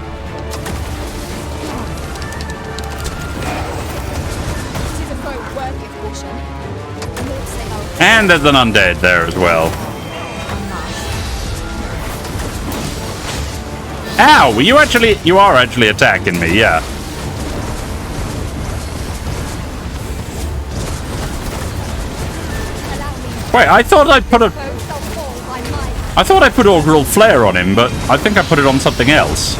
And there's an undead there as well. Ow! You are actually attacking me, yeah. Wait, I thought I put Augural Flare on him, but I think I put it on something else.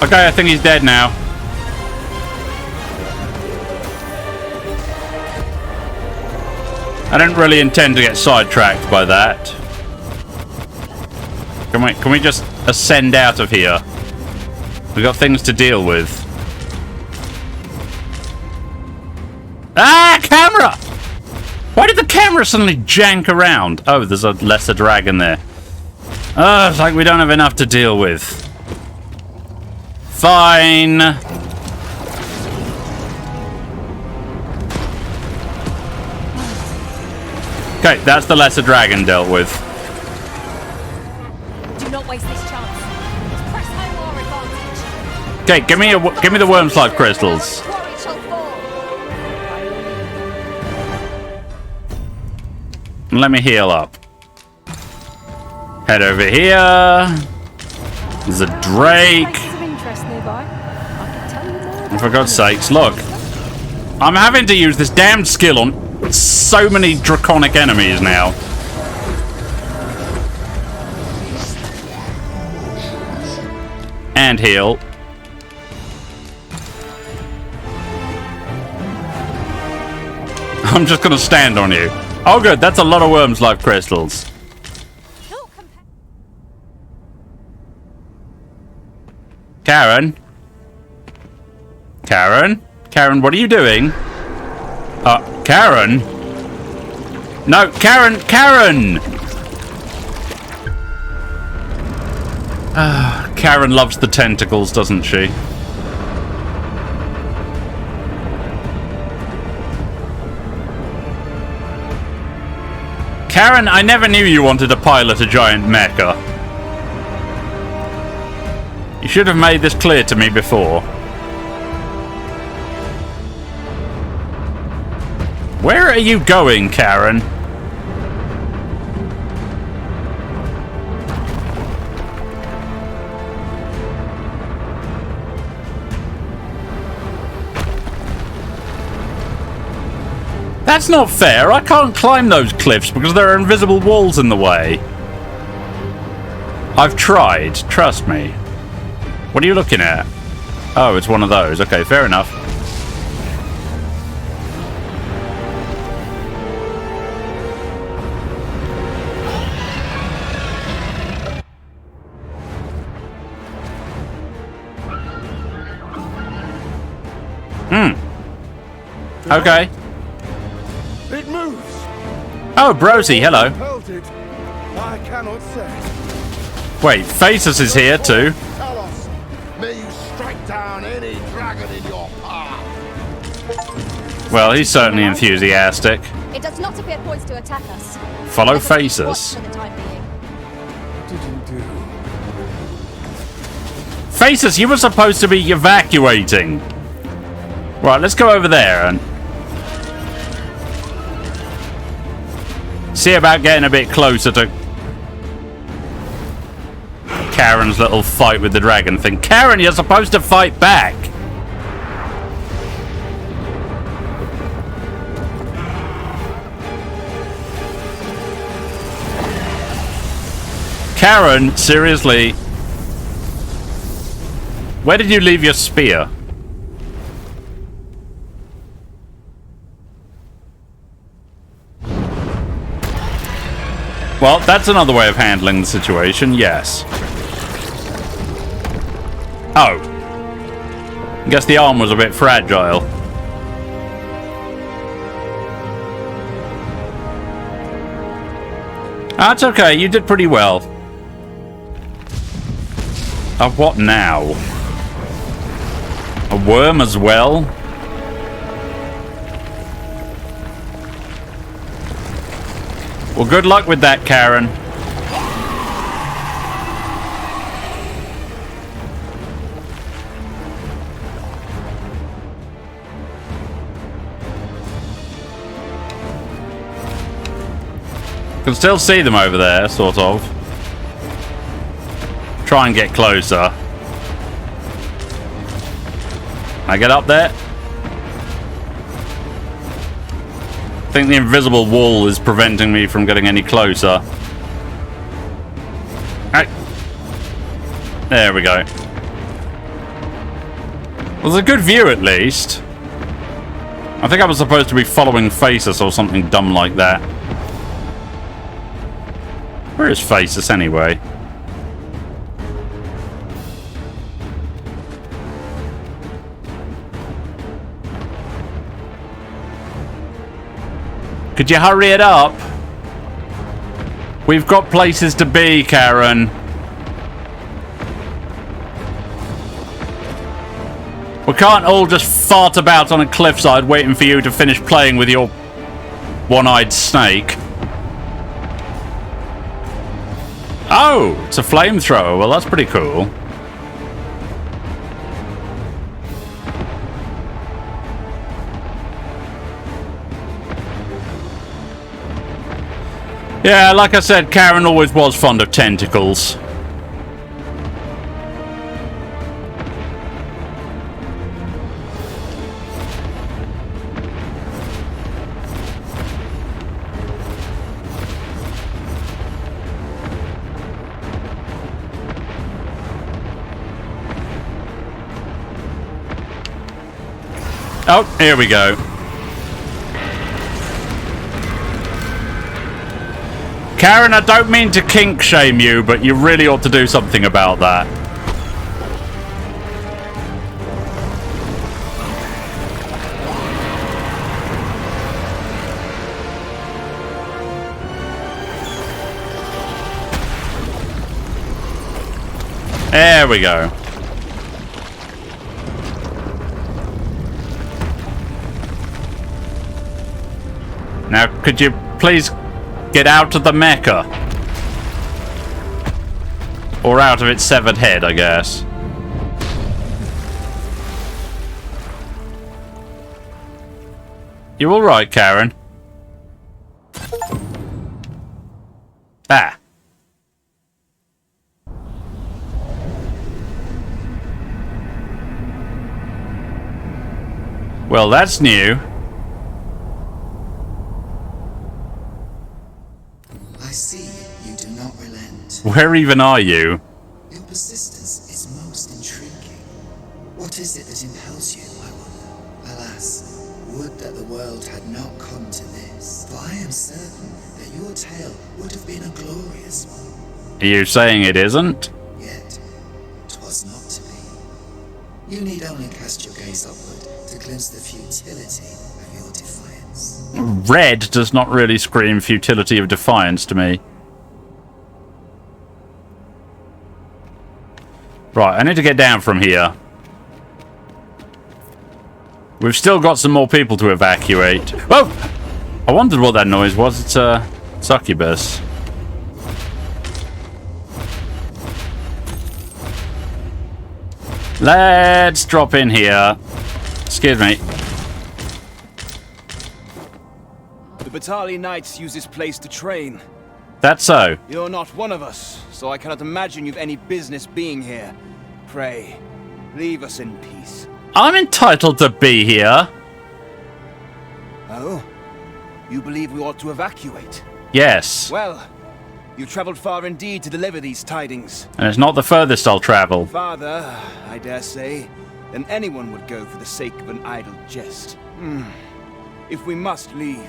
Okay, I think he's dead now. I didn't really intend to get sidetracked by that. Can we just ascend out of here? We've got things to deal with. Ah, camera! Why did the camera suddenly jank around? Oh, there's a lesser dragon there. Oh, it's like we don't have enough to deal with. Fine. Okay, that's the lesser dragon dealt with.
Do not waste this chance. Press home our advantage.
Okay, give me the Wyrmslife Crystals. Let me heal up. Head over here. There's a drake. And for God's sakes, look. I'm having to use this damned skill on so many draconic enemies now. And heal. I'm just gonna stand on you. Oh good, that's a lot of Wyrmslife Crystals. Karen? Karen? Karen, what are you doing? Karen? No, Karen! Karen! Karen loves the tentacles, doesn't she? Karen, I never knew you wanted to pilot a giant mecha. You should have made this clear to me before. Where are you going, Karen? That's not fair. I can't climb those cliffs because there are invisible walls in the way. I've tried. Trust me. What are you looking at? Oh, it's one of those. Okay, fair enough. Okay.
It moves.
Oh, Brosy, hello.
Held it. I cannot say.
Wait, Phasus is here too.
Talos, may you strike down any dragon in your path.
Well, he's certainly enthusiastic.
It does not appear poised to attack us.
Follow
Let us watch
Phasus.
for the time being.
What did you do?
Phasus, you were supposed to be evacuating. Right, let's go over there and see about getting a bit closer to Karen's little fight with the dragon thing. Karen, you're supposed to fight back. Karen, seriously. Where did you leave your spear? Well, that's another way of handling the situation, yes. Oh. I guess the arm was a bit fragile. That's okay, you did pretty well. Oh, what now? A worm as well? Well, good luck with that, Karen. Can still see them over there, sort of. Try and get closer. I get up there. I think the invisible wall is preventing me from getting any closer. Right. There we go. Well, there's a good view at least. I think I was supposed to be following Phasus or something dumb like that. Where is Phasus anyway? Could you hurry it up? We've got places to be, Karen. We can't all just fart about on a cliffside waiting for you to finish playing with your one-eyed snake. Oh, it's a flamethrower. Well, that's pretty cool. Yeah, like I said, Karen always was fond of tentacles. Oh, here we go. Karen, I don't mean to kink shame you, but you really ought to do something about that. There we go. Now, could you please get out of the mecha? Or out of its severed head, I guess. You alright, Karen? Ah. Well, that's new.
I see you do not relent.
Where even are you?
Your persistence is most intriguing. What is it that impels you, I wonder? Alas, would that the world had not come to this. For I am certain that your tale would have been a glorious one.
Are you saying it isn't?
Yet, 'twas not to be. You need only cast your gaze upward to glimpse the futility of your defiance.
Red does not really scream futility of defiance to me. Right, I need to get down from here. We've still got some more people to evacuate. Whoa! I wondered what that noise was. It's a succubus. Let's drop in here. Excuse me.
The Battahl Knights use this place to train.
That's so.
You're not one of us, so I cannot imagine you've any business being here. Pray, leave us in peace.
I'm entitled to be here.
Oh? You believe we ought to evacuate?
Yes.
Well, you traveled far indeed to deliver these tidings.
And it's not the furthest I'll travel.
Farther, I dare say, than anyone would go for the sake of an idle jest. If we must leave,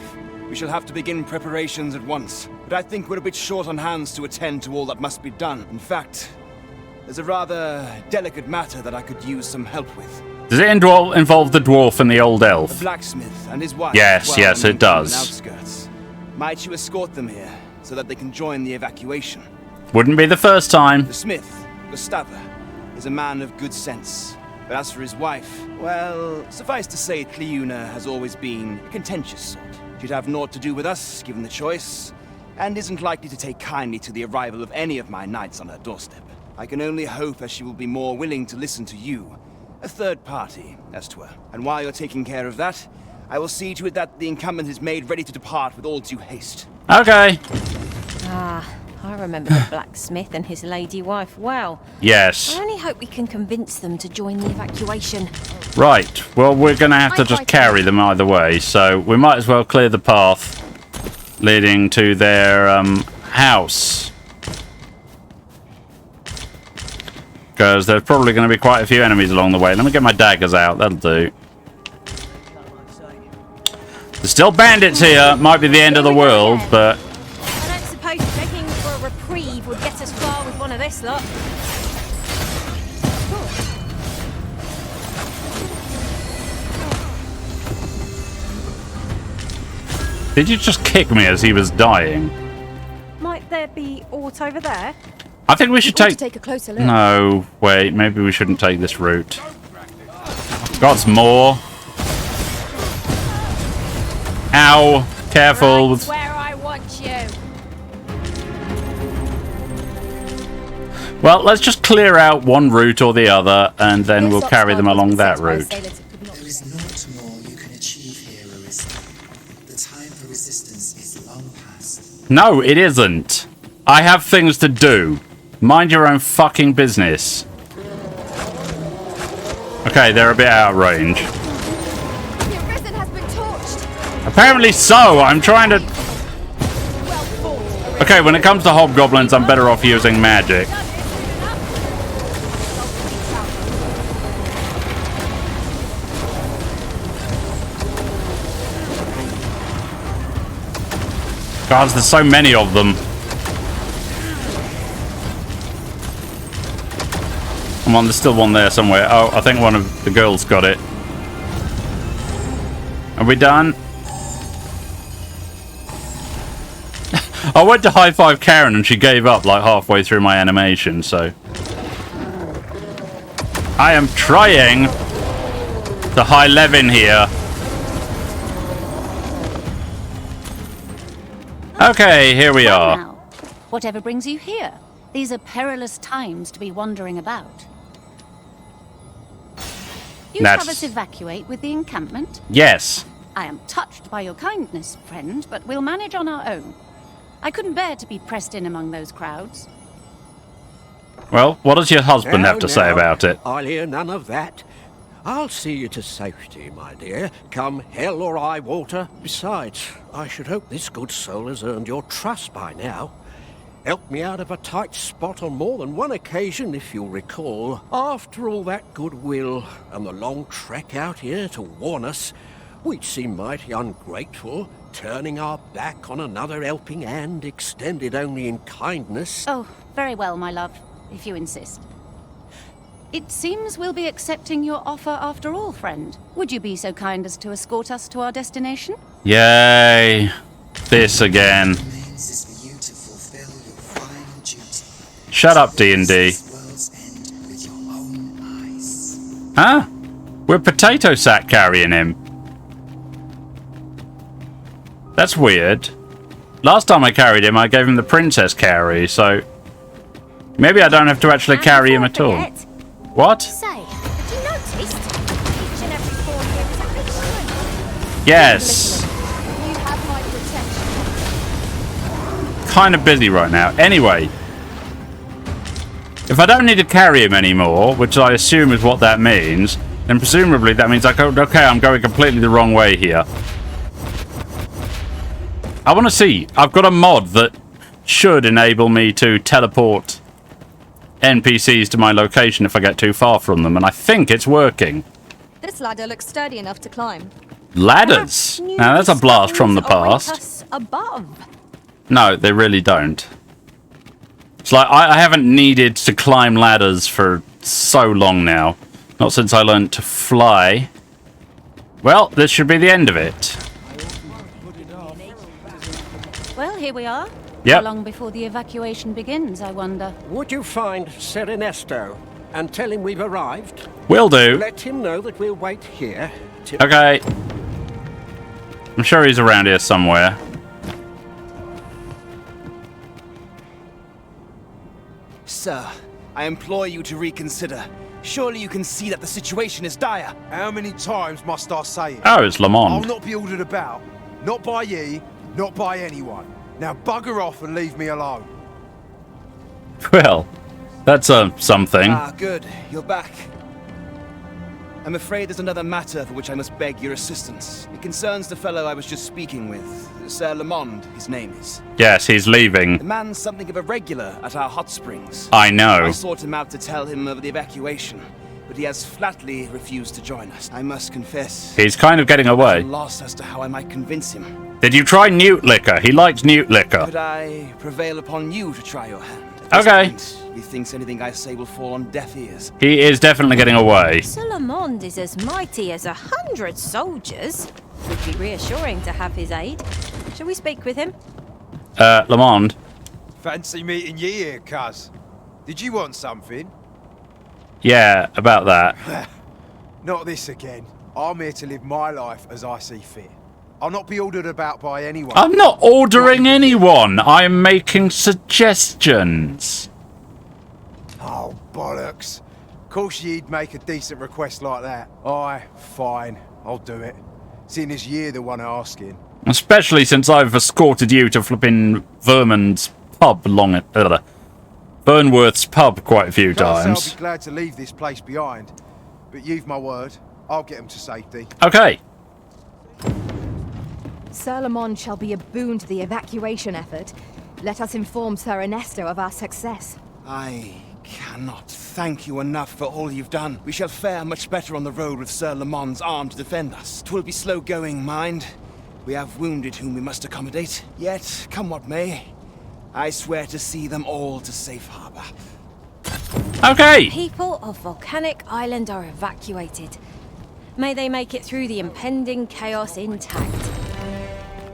we shall have to begin preparations at once. But I think we're a bit short on hands to attend to all that must be done. In fact, there's a rather delicate matter that I could use some help with.
Does it involve the dwarf and the old elf?
The blacksmith and his wife.
Yes,
well,
yes, it does.
Outskirts. Might you escort them here, so that they can join the evacuation?
Wouldn't be the first time.
The smith, Gautstafr, is a man of good sense. But as for his wife, well, suffice to say, Cleuna has always been a contentious sort. She'd have naught to do with us, given the choice, and isn't likely to take kindly to the arrival of any of my knights on her doorstep. I can only hope that she will be more willing to listen to you, a third party, as 'twere. And while you're taking care of that, I will see to it that the incumbent is made ready to depart with all due haste.
Okay.
Ah, I remember the blacksmith and his lady wife well.
Yes.
I only hope we can convince them to join the evacuation.
Right. Well, we're going to have to just carry them either way, so we might as well clear the path leading to their house. Because there's probably going to be quite a few enemies along the way. Let me get my daggers out. That'll do. There's still bandits here. Might be the end of the world, but...
I don't suppose begging for a reprieve would get us far with one of this lot.
Did you just kick me as he was dying?
Might there be aught over there?
I think we should
take a closer look.
No, wait, maybe we shouldn't take this route. Got more. Ow! Careful.
Right where I want you.
Well, let's just clear out one route or the other, and then we'll carry them along that route.
There is naught more you can achieve here, Arista. The time for resistance is long past.
No, it isn't. I have things to do. Mind your own fucking business. Okay, they're a bit out of range.
The Arisen has been torched.
Apparently so. I'm trying to... Okay, when it comes to hobgoblins, I'm better off using magic. God, there's so many of them. Come on, there's still one there somewhere. Oh, I think one of the girls got it. Are we done? I went to high-five Karen and she gave up like halfway through my animation, so... I am trying to high level here. Okay, here we are.
Now, whatever brings you here? These are perilous times to be wandering about. You have us evacuate with the encampment?
Yes.
I am touched by your kindness, friend, but we'll manage on our own. I couldn't bear to be pressed in among those crowds.
Well, what does your husband have to say about it?
I'll hear none of that. I'll see you to safety, my dear, come hell or high water. Besides, I should hope this good soul has earned your trust by now. Helped me out of a tight spot on more than one occasion, if you'll recall. After all that goodwill and the long trek out here to warn us, we'd seem mighty ungrateful, turning our back on another helping hand extended only in kindness.
Oh, very well, my love, if you insist. It seems we'll be accepting your offer after all, friend. Would you be so kind as to escort us to our destination?
Yay. This again. Shut up, D&D. Huh? We're potato sack carrying him. That's weird. Last time I carried him, I gave him the princess carry, so... Maybe I don't have to actually carry him at all. What?
Say, have you noticed? Each and every form here is a bit different.
Yes.
You have my protection.
Kind of busy right now. Anyway. If I don't need to carry him anymore, which I assume is what that means, then presumably that means okay, I'm going completely the wrong way here. I want to see. I've got a mod that should enable me to teleport NPCs to my location if I get too far from them, and I think it's working.
This ladder looks sturdy enough to climb.
Ladders? Now that's a blast from the past.
Above.
No, they really don't. It's like I haven't needed to climb ladders for so long now. Not since I learned to fly. Well, this should be the end of it.
Well, here we are.
Yep.
How long before the evacuation begins, I wonder?
Would you find Ser Ernesto and tell him we've arrived?
Will do.
Let him know that we'll wait here.
Okay. I'm sure he's around here somewhere.
Sir, I implore you to reconsider. Surely you can see that the situation is dire.
How many times must I say it?
Oh, it's Lamond.
I'll not be ordered about. Not by ye, not by anyone. Now bugger off and leave me alone.
Well, that's something.
Ah, good. You're back. I'm afraid there's another matter for which I must beg your assistance. It concerns the fellow I was just speaking with. Sir Lamond, his name is.
Yes, he's leaving.
The man's something of a regular at our hot springs.
I know.
I sought him out to tell him of the evacuation, but he has flatly refused to join us. I must confess.
He's kind of getting away.
I'm lost as to how I might convince him.
Did you try newt liquor? He likes newt liquor.
Could I prevail upon you to try your hand?
Okay.
Methinks anything I say will fall on deaf ears.
He is definitely getting away.
Sir Lamond is as mighty as 100 soldiers. Would be reassuring to have his aid. Shall we speak with him?
Lamond.
Fancy meeting ye here, cuz. Did you want something?
Yeah, about that.
Not this again. I'm here to live my life as I see fit. I'll not be ordered about by anyone.
I'm not ordering anyone. I'm making suggestions.
Oh, bollocks. Of course you'd make a decent request like that. Aye, fine. I'll do it. Seeing as you're the one asking.
Especially since I've escorted you to flipping Vernworth's pub Vernworth's pub quite a few times.
I'll be glad to leave this place behind. But you've my word. I'll get him to safety.
Okay.
Sir Lamond shall be a boon to the evacuation effort. Let us inform Sir Ernesto of our success.
I cannot thank you enough for all you've done. We shall fare much better on the road with Sir Lamond's arm to defend us. 'Twill be slow going, mind. We have wounded whom we must accommodate. Yet, come what may, I swear to see them all to safe harbor.
Okay.
People of Volcanic Island are evacuated. May they make it through the impending chaos intact.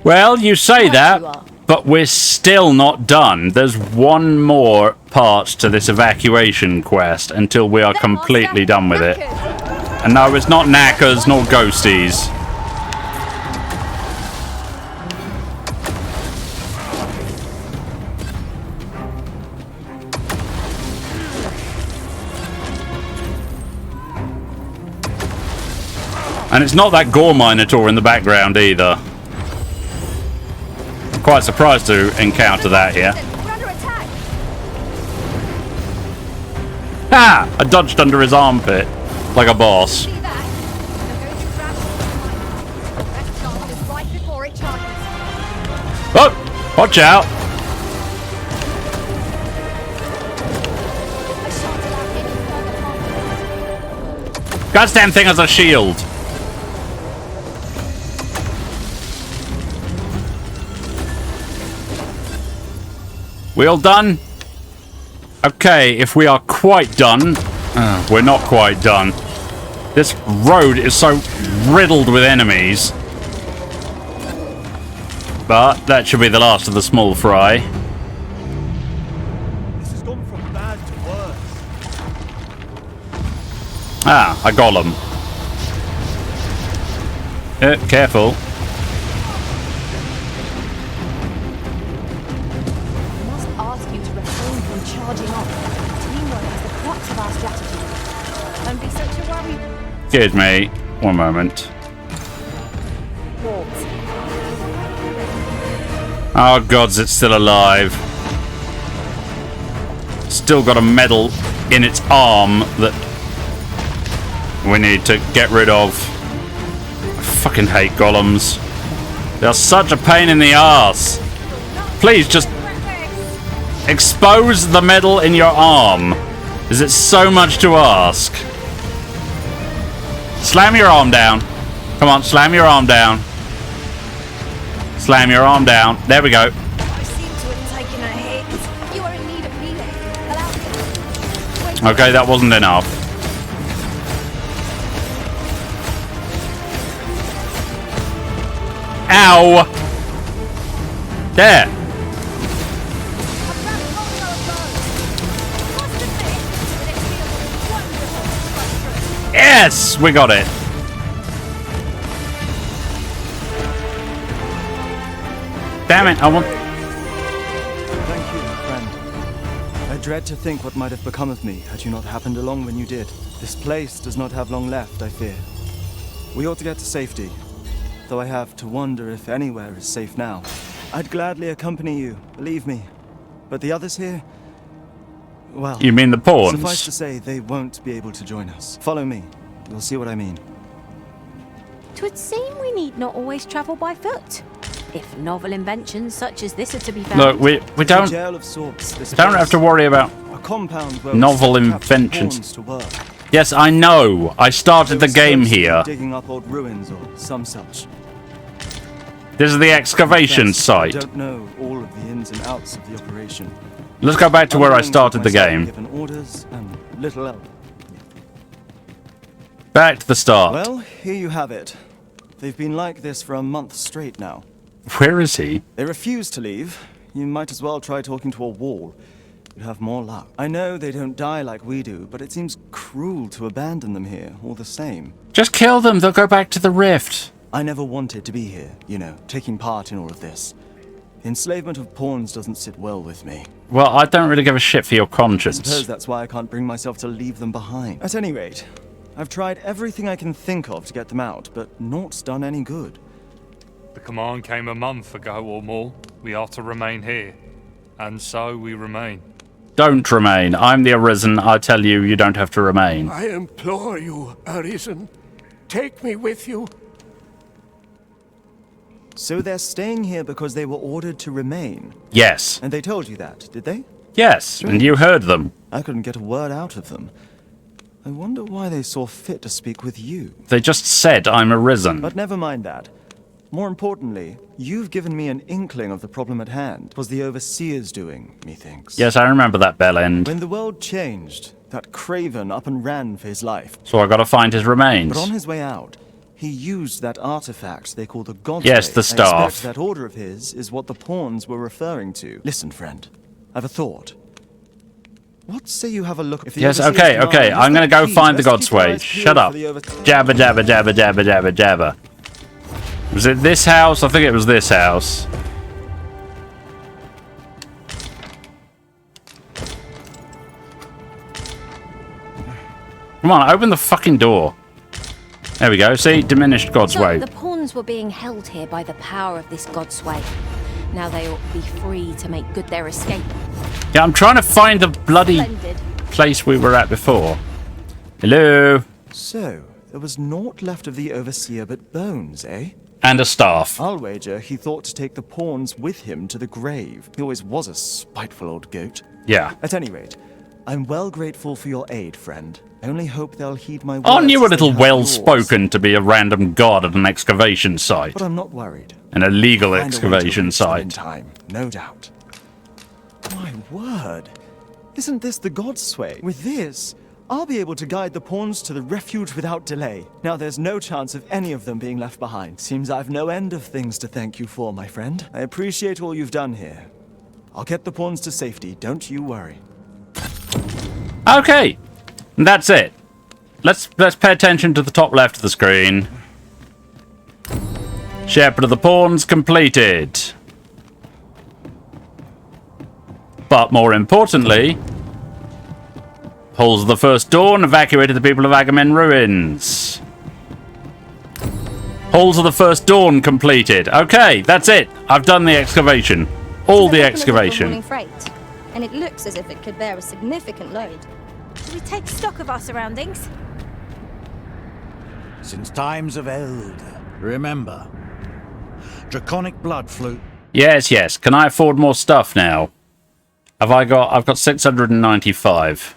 Well, you say
Right
that.
you are.
But we're still not done. There's one more part to this evacuation quest until we are completely done with it. And no, it's not knackers nor ghosties. And it's not that gore minotaur in the background either. I'm quite surprised to encounter that here. Ha! I dodged under his armpit like a boss. Oh! Watch out! Goddamn thing has a shield. We all done? Okay, if we are quite done... we're not quite done. This road is so riddled with enemies. But that should be the last of the small fry.
This has gone from bad to worse.
Ah, a golem. Careful. Excuse me, one moment. Oh gods, it's still alive. Still got a medal in its arm that we need to get rid of. I fucking hate golems. They're such a pain in the ass. Please just expose the medal in your arm. Is it so much to ask? Slam your arm down. Come on, slam your arm down. Slam your arm down. There we go. Okay, that wasn't enough. Ow! There. Yes, we got it. Damn it, I want...
Thank you, friend. I dread to think what might have become of me had you not happened along when you did. This place does not have long left, I fear. We ought to get to safety, though I have to wonder if anywhere is safe now. I'd gladly accompany you, believe me. But the others here... well...
You mean the pawns?
Suffice to say, they won't be able to join us. Follow me. You'll see what I mean.
'Twould seem we need not always travel by foot, if novel inventions such as this are to be found.
Look, we don't have to worry about novel inventions. Yes, I know. I started the game here.
Digging up old ruins or some such.
This is the excavation site.
I don't know all of the ins and outs of the operation.
Let's go back to where I started the game.
Given orders and little else.
Back to the start.
Well, here you have it. They've been like this for a month straight now.
Where is he?
They refuse to leave. You might as well try talking to a wall. You'd have more luck. I know they don't die like we do, but it seems cruel to abandon them here, all the same.
Just kill them, they'll go back to the rift.
I never wanted to be here, you know, taking part in all of this. Enslavement of pawns doesn't sit well with me.
Well, I don't really give a shit for your conscience.
I suppose that's why I can't bring myself to leave them behind. At any rate, I've tried everything I can think of to get them out, but naught's done any good.
The command came a month ago or more. We are to remain here. And so we remain.
Don't remain. I'm the Arisen. I tell you, you don't have to remain.
I implore you, Arisen. Take me with you.
So they're staying here because they were ordered to remain?
Yes.
And they told you that, did they?
Yes, and you heard them.
I couldn't get a word out of them. I wonder why they saw fit to speak with you.
They just said I'm Arisen.
But never mind that. More importantly, you've given me an inkling of the problem at hand. It was the Overseer's doing, methinks.
Yes, I remember that bell end.
When the world changed, that craven up and ran for his life.
So I gotta find his remains.
But on his way out,
He used that artifact they call the God's
Yes, the
I
staff.
expect that order of his is what the pawns were referring to. Listen, friend, I've a thought. What say you have a look? If the
Yes,
Overseer's
okay,
command
okay.
is
I'm gonna
that
go
key,
find the
best keep your
Godsway.
eyes peeled
Shut up.
for the
Jabba, jabba, jabba, jabba, jabba, jabba. Was it this house? I think it was this house. Come on, open the fucking door. There we go. See? Diminished Godsway.
So, the pawns were being held here by the power of this Godsway. Now they ought to be free to make good their escape.
Yeah, I'm trying to find the bloody
Splendid.
place we were at before. Hello?
So, there was naught left of the Overseer but bones, eh?
And a staff.
I'll wager he thought to take the pawns with him to the grave. He always was a spiteful old goat.
Yeah.
At any rate, I'm well grateful for your aid, friend. I only hope they'll heed my words.
Aren't you a
as they
little
have
well-spoken to be a random god at an excavation site?
But I'm not worried.
An illegal
Find a way to
excavation
reach them in
site.
time, no doubt. My word. Isn't this the Godsway? With this, I'll be able to guide the pawns to the refuge without delay. Now there's no chance of any of them being left behind. Seems I've no end of things to thank you for, my friend. I appreciate all you've done here. I'll get the pawns to safety, don't you worry.
Okay. That's it. Let's pay attention to the top left of the screen. Shepherd of the Pawns completed. But more importantly, Halls of the First Dawn evacuated the people of Agamemnon ruins. Halls of the First Dawn completed. Okay, that's it. I've done the excavation. All the excavation.
Freight, and it looks as if it could bear a significant load.
Should we take stock of our surroundings?
Since times of eld, remember. Draconic blood flew.
Yes, yes. Can I afford more stuff now? I've got 695.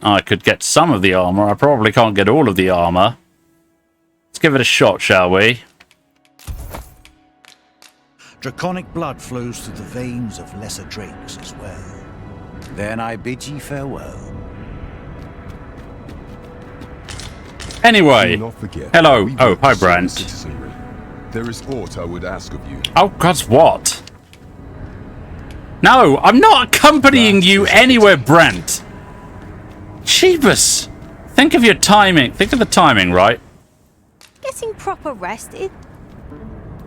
I could get some of the armor. I probably can't get all of the armor. Let's give it a shot, shall we?
Draconic blood flows through the veins of lesser drakes as well. Then I bid ye farewell.
Anyway,
Do not forget,
hello.
we
Oh,
work
hi,
to serve the
Brent.
citizenry. There is aught I would ask of you.
Oh, God's what? No, I'm not accompanying you anywhere, Brent. Jeebus. Think of your timing. Think of the timing, right?
Getting proper rest is...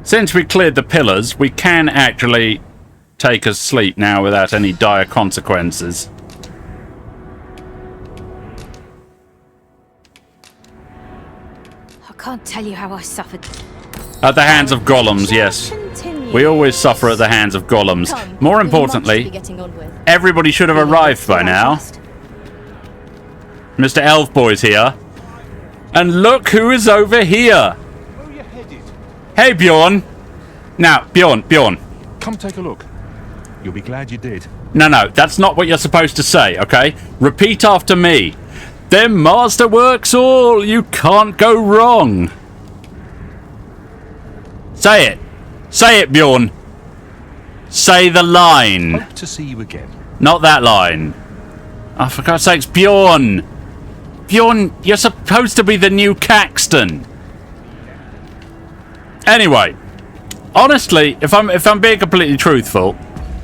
Since we cleared the pillars, we can actually take a sleep now without any dire consequences.
I can't tell you how I suffered.
At the hands of golems, yes. We always suffer at the hands of golems. More importantly, everybody should have arrived by now. Mr. Elf Boy's here. And look who is over here. Hey, Bjorn. Now, Bjorn.
Come take a look. You'll be glad you did.
No, that's not what you're supposed to say, okay? Repeat after me. Them Masterworks All. You can't go wrong. Say it. Say it, Bjorn. Say the line.
Hope to see you again.
Not that line. Oh, for God's sakes, Bjorn. Bjorn, you're supposed to be the new Caxton. Anyway, honestly, if I'm being completely truthful,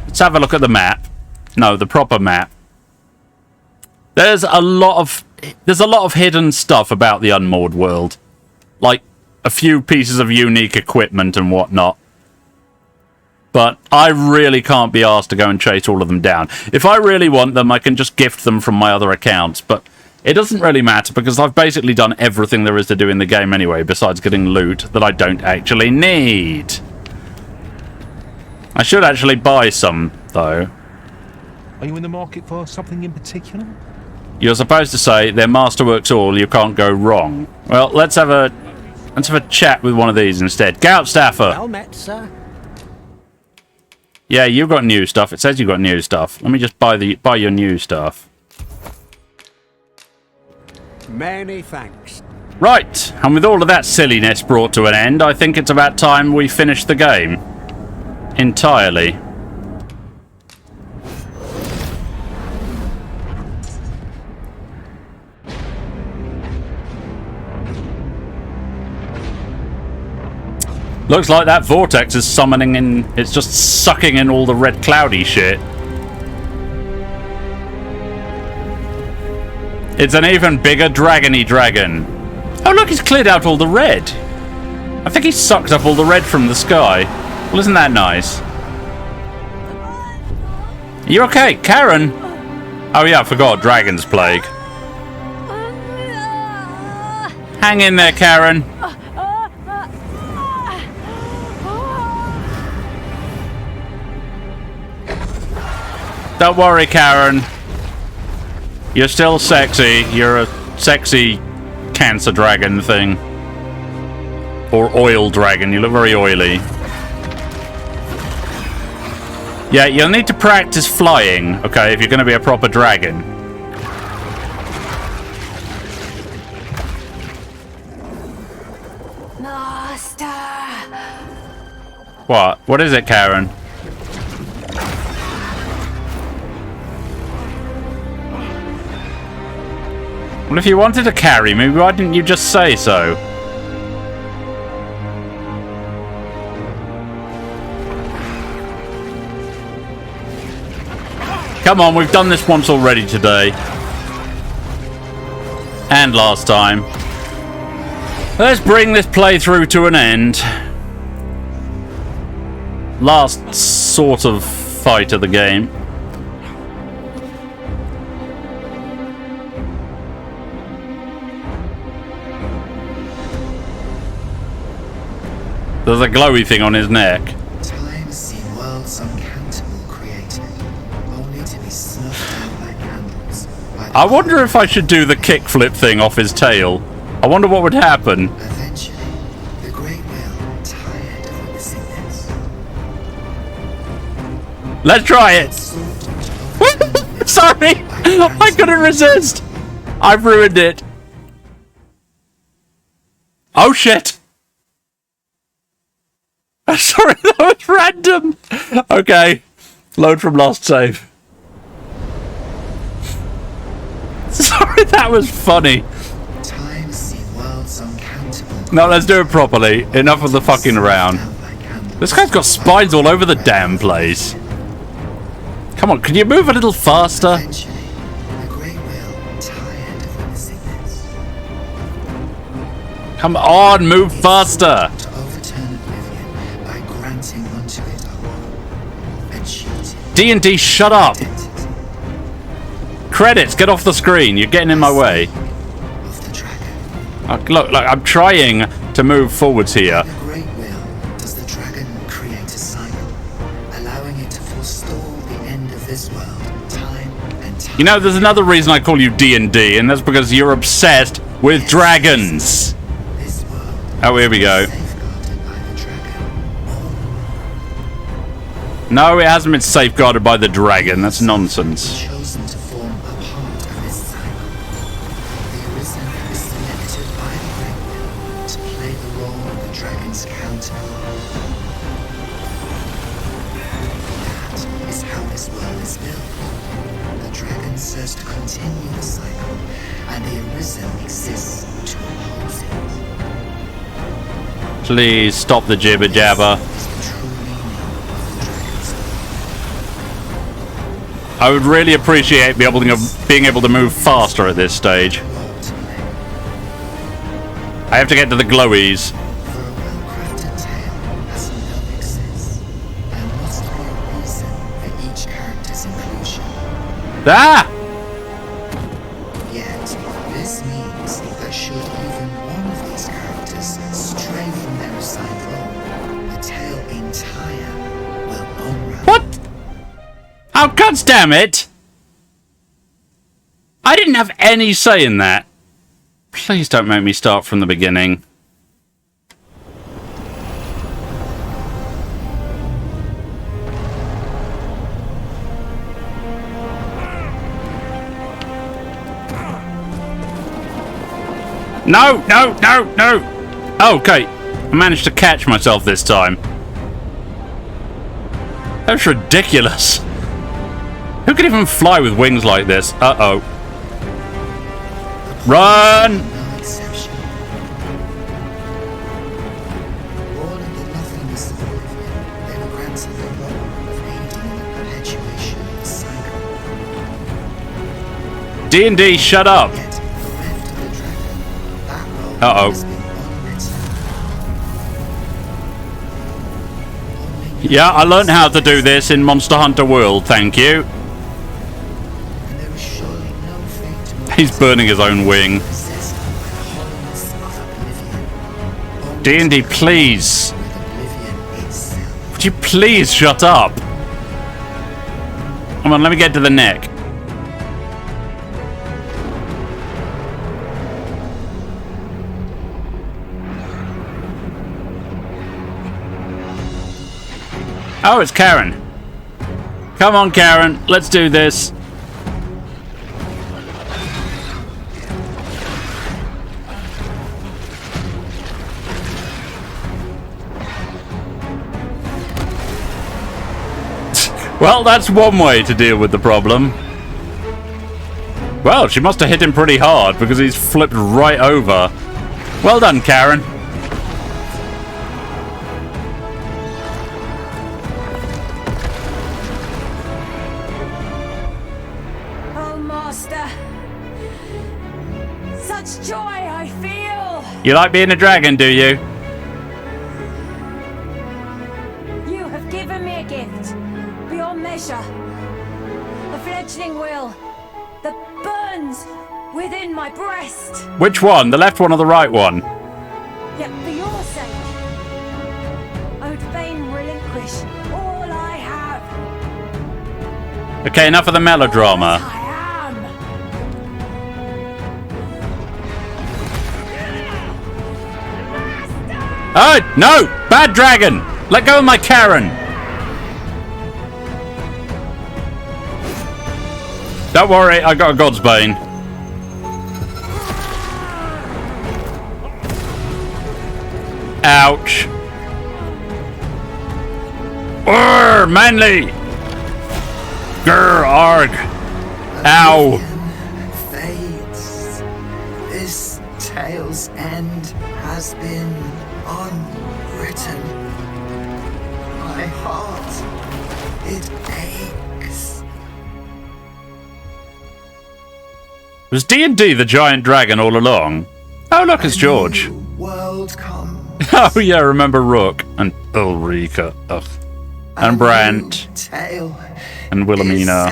let's have a look at the map. No, the proper map. There's a lot of hidden stuff about the Unmoored World, like a few pieces of unique equipment and whatnot. But I really can't be asked to go and chase all of them down. If I really want them, I can just gift them from my other accounts, but it doesn't really matter because I've basically done everything there is to do in the game anyway, besides getting loot that I don't actually need. I should actually buy some, though.
Are you in the market for something in particular?
You're supposed to say, they're Masterworks All, you can't go wrong. Well, let's have a chat with one of these instead. Gautstafr!
Well met, sir.
Yeah, you've got new stuff. It says you've got new stuff. Let me just buy your new stuff.
Many thanks.
Right, and with all of that silliness brought to an end, I think it's about time we finish the game. Entirely. Looks like that vortex is summoning in... It's just sucking in all the red cloudy shit. It's an even bigger dragony dragon. Oh look, he's cleared out all the red. I think he sucked up all the red from the sky. Well, isn't that nice? You okay, Karen? Oh yeah, I forgot. Dragon's Plague. Hang in there, Karen. Don't worry, Karen. You're still sexy. You're a sexy cancer dragon thing. Or oil dragon. You look very oily. Yeah, you'll need to practice flying, okay, if you're going to be a proper dragon.
Master.
What? What is it, Karen? Well, if you wanted to carry me, why didn't you just say so? Come on, we've done this once already today. And last time. Let's bring this playthrough to an end. Last sort of fight of the game. There's a glowy thing on his neck.
Time has seen worlds uncountable created, only to be snuffed out like candles.
I wonder if I should do the kickflip thing off his tail. I wonder what would happen.
Eventually, the Great Will, tired of witnessing this.
Let's try it. Sorry, I couldn't resist. I've ruined it. Oh shit. Sorry, that was random. Okay, load from last save. Sorry, that was funny.
Time has seen worlds uncountable.
No, let's do it properly. Enough of the fucking around. This guy's got spines all over the damn place. Come on, can you move a little faster?
Eventually, the Great Will, tired of witnessing this.
Come on, move faster.
To overturn oblivion by granting unto it a war and shooting.
D&D, shut up. Credits, get off the screen. You're getting in my way. Look, I'm trying to move forwards here.
The Great Will does the dragon create a cycle, allowing it to forestall the end of this world, time and time.
You know, there's another reason I call you D&D, and that's because you're obsessed with dragons. Oh, here we go. No, it hasn't been safeguarded by the dragon. That's nonsense.
Chosen to form a part of this cycle. The Arisen is selected by the Great Will to play the role of the dragon's counterpart. That is how this world is built. The dragon serves to continue the cycle, and the Arisen exists to oppose it.
Please stop the jibber jabber. I would really appreciate being able to move faster at this stage. I have to get to the glowies. Ah!
Yet, this means that should even one of these characters stray from their assigned role, the tale entire will unravel.
What? Oh, God damn it! I didn't have any say in that. Please don't make me start from the beginning. No, no, no, no! Okay, I managed to catch myself this time. That's ridiculous. Who can even fly with wings like this? Uh-oh. Run!
No exception. Born into
D&D, shut up. Uh-oh. Yeah, I learned how to do this in Monster Hunter World, thank you. He's burning his own wing. D&D, please. Would you please shut up? Come on, let me get to the neck. Oh, it's Karen. Come on, Karen. Let's do this. Well, that's one way to deal with the problem. Well, she must have hit him pretty hard because he's flipped right over. Well done, Karen. You like being a dragon, do you?
You have given me a gift beyond measure. A fledgling will that burns within my breast.
Which one? The left one or the right one?
Yet for your sake, I would fain relinquish all I have.
Okay, enough of the melodrama. Oh, no! Bad dragon! Let go of my Karen! Don't worry, I got a God's Bane. Ouch. Urgh, manly! Grr, arg. Ow.
Fades. This tale's end has been unwritten. My heart, it aches.
Was D&D the giant dragon all along? Oh, look, it's George.
World come.
Oh, yeah, remember Rook and Ulrika. Ugh. And Brandt. And Wilhelmina.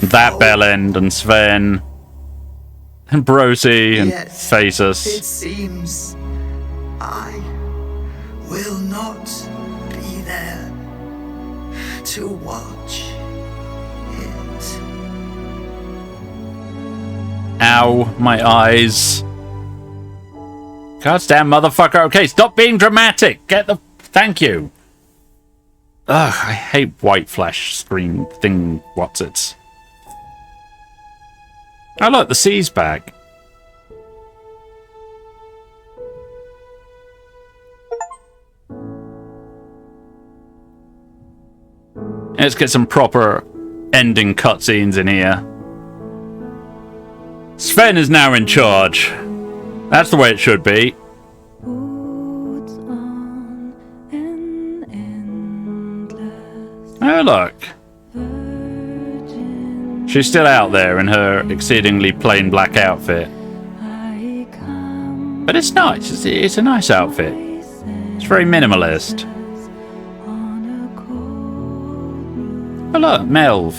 That Bellend and Sven. And Brosi and
Yet
Phasus.
It seems I will not be there to watch it.
Ow, my eyes. Goddamn motherfucker. Okay, stop being dramatic. Get the... Thank you. Ugh, I hate white flash screen thing. What's it? Oh, look, the sea's back. Let's get some proper ending cutscenes in here. Sven is now in charge. That's the way it should be. Oh, look. She's still out there in her exceedingly plain black outfit. But it's nice. It's a nice outfit. It's very minimalist. Oh, look, Melv.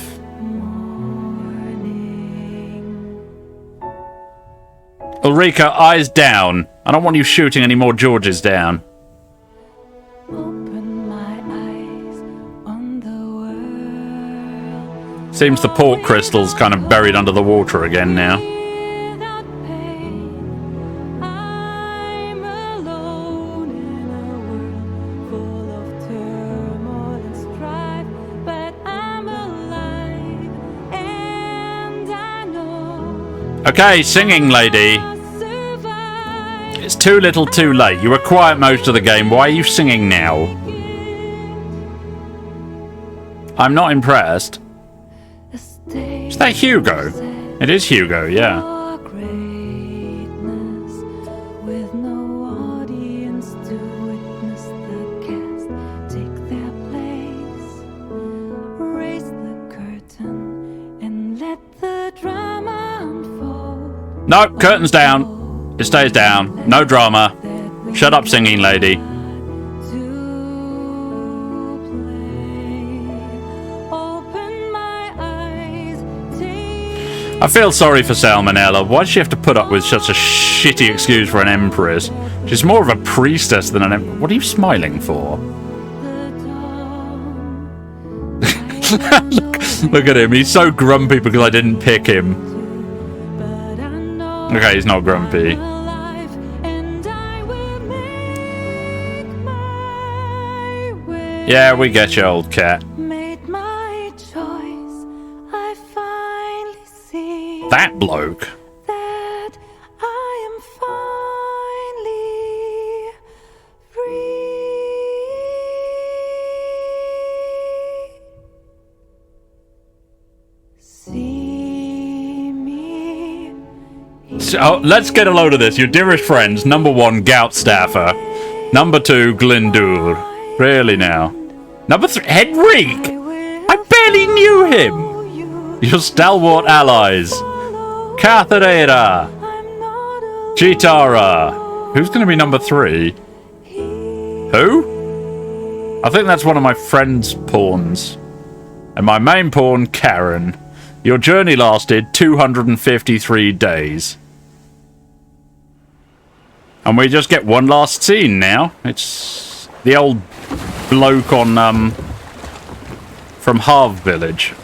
Ulrika, eyes down. I don't want you shooting any more Georges down. Seems the port crystal's kind of buried under the water again now. Okay, singing lady. It's too little too late. You were quiet most of the game. Why are you singing now? I'm not impressed. Is that Hugo? It is Hugo, yeah.
Raise the curtain and let the drama
No, curtains down. It stays down. No drama. Shut up, singing lady. I feel sorry for Salmonella. Why does she have to put up with such a shitty excuse for an empress? She's more of a priestess than an empress. What are you smiling for? look at him. He's so grumpy because I didn't pick him. Okay, he's not grumpy. Yeah, we get you, old cat. That bloke.
That I am finally free. See me.
So, let's get a load of this. Your dearest friends. Number 1, Gautstafr. Number 2, Glindur. Really now. Number 3, Henrik. I barely knew him. Your stalwart allies. Catharera. Chitara. Who's going to be number 3? Who? I think that's one of my friend's pawns. And my main pawn, Karen. Your journey lasted 253 days. And we just get one last scene now. It's the old bloke on, from Harv Village.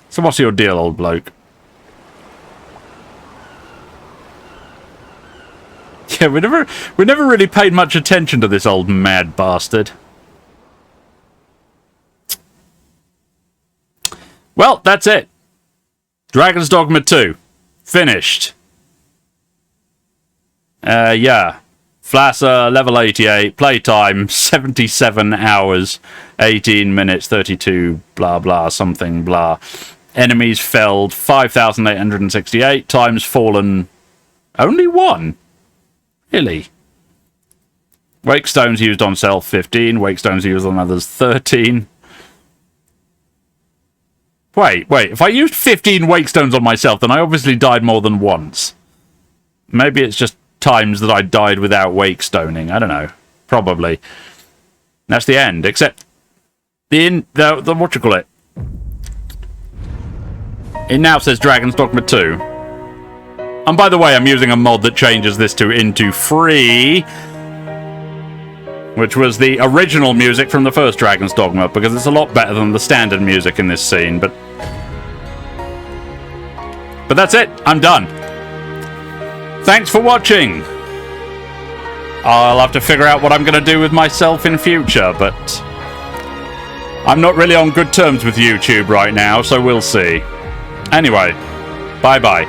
So what's your deal, old bloke? Yeah, we never really paid much attention to this old mad bastard. Well, that's it. Dragon's Dogma 2. Finished. Yeah. Flassa, level 88. Playtime, 77 hours, 18 minutes, 32, blah, blah, something, blah. Enemies felled, 5,868. Times fallen, only 1. Really? Wake stones used on self, 15. Wake stones used on others, 13. Wait. If I used 15 wake stones on myself, then I obviously died more than once. Maybe it's just times that I died without wake stoning. I don't know. Probably. That's the end. Except the what you call it? It now says Dragon's Dogma 2. And by the way, I'm using a mod that changes this to into free, which was the original music from the first Dragon's Dogma, because it's a lot better than the standard music in this scene. But that's it. I'm done. Thanks for watching. I'll have to figure out what I'm going to do with myself in future, but I'm not really on good terms with YouTube right now, so we'll see. Anyway, bye-bye.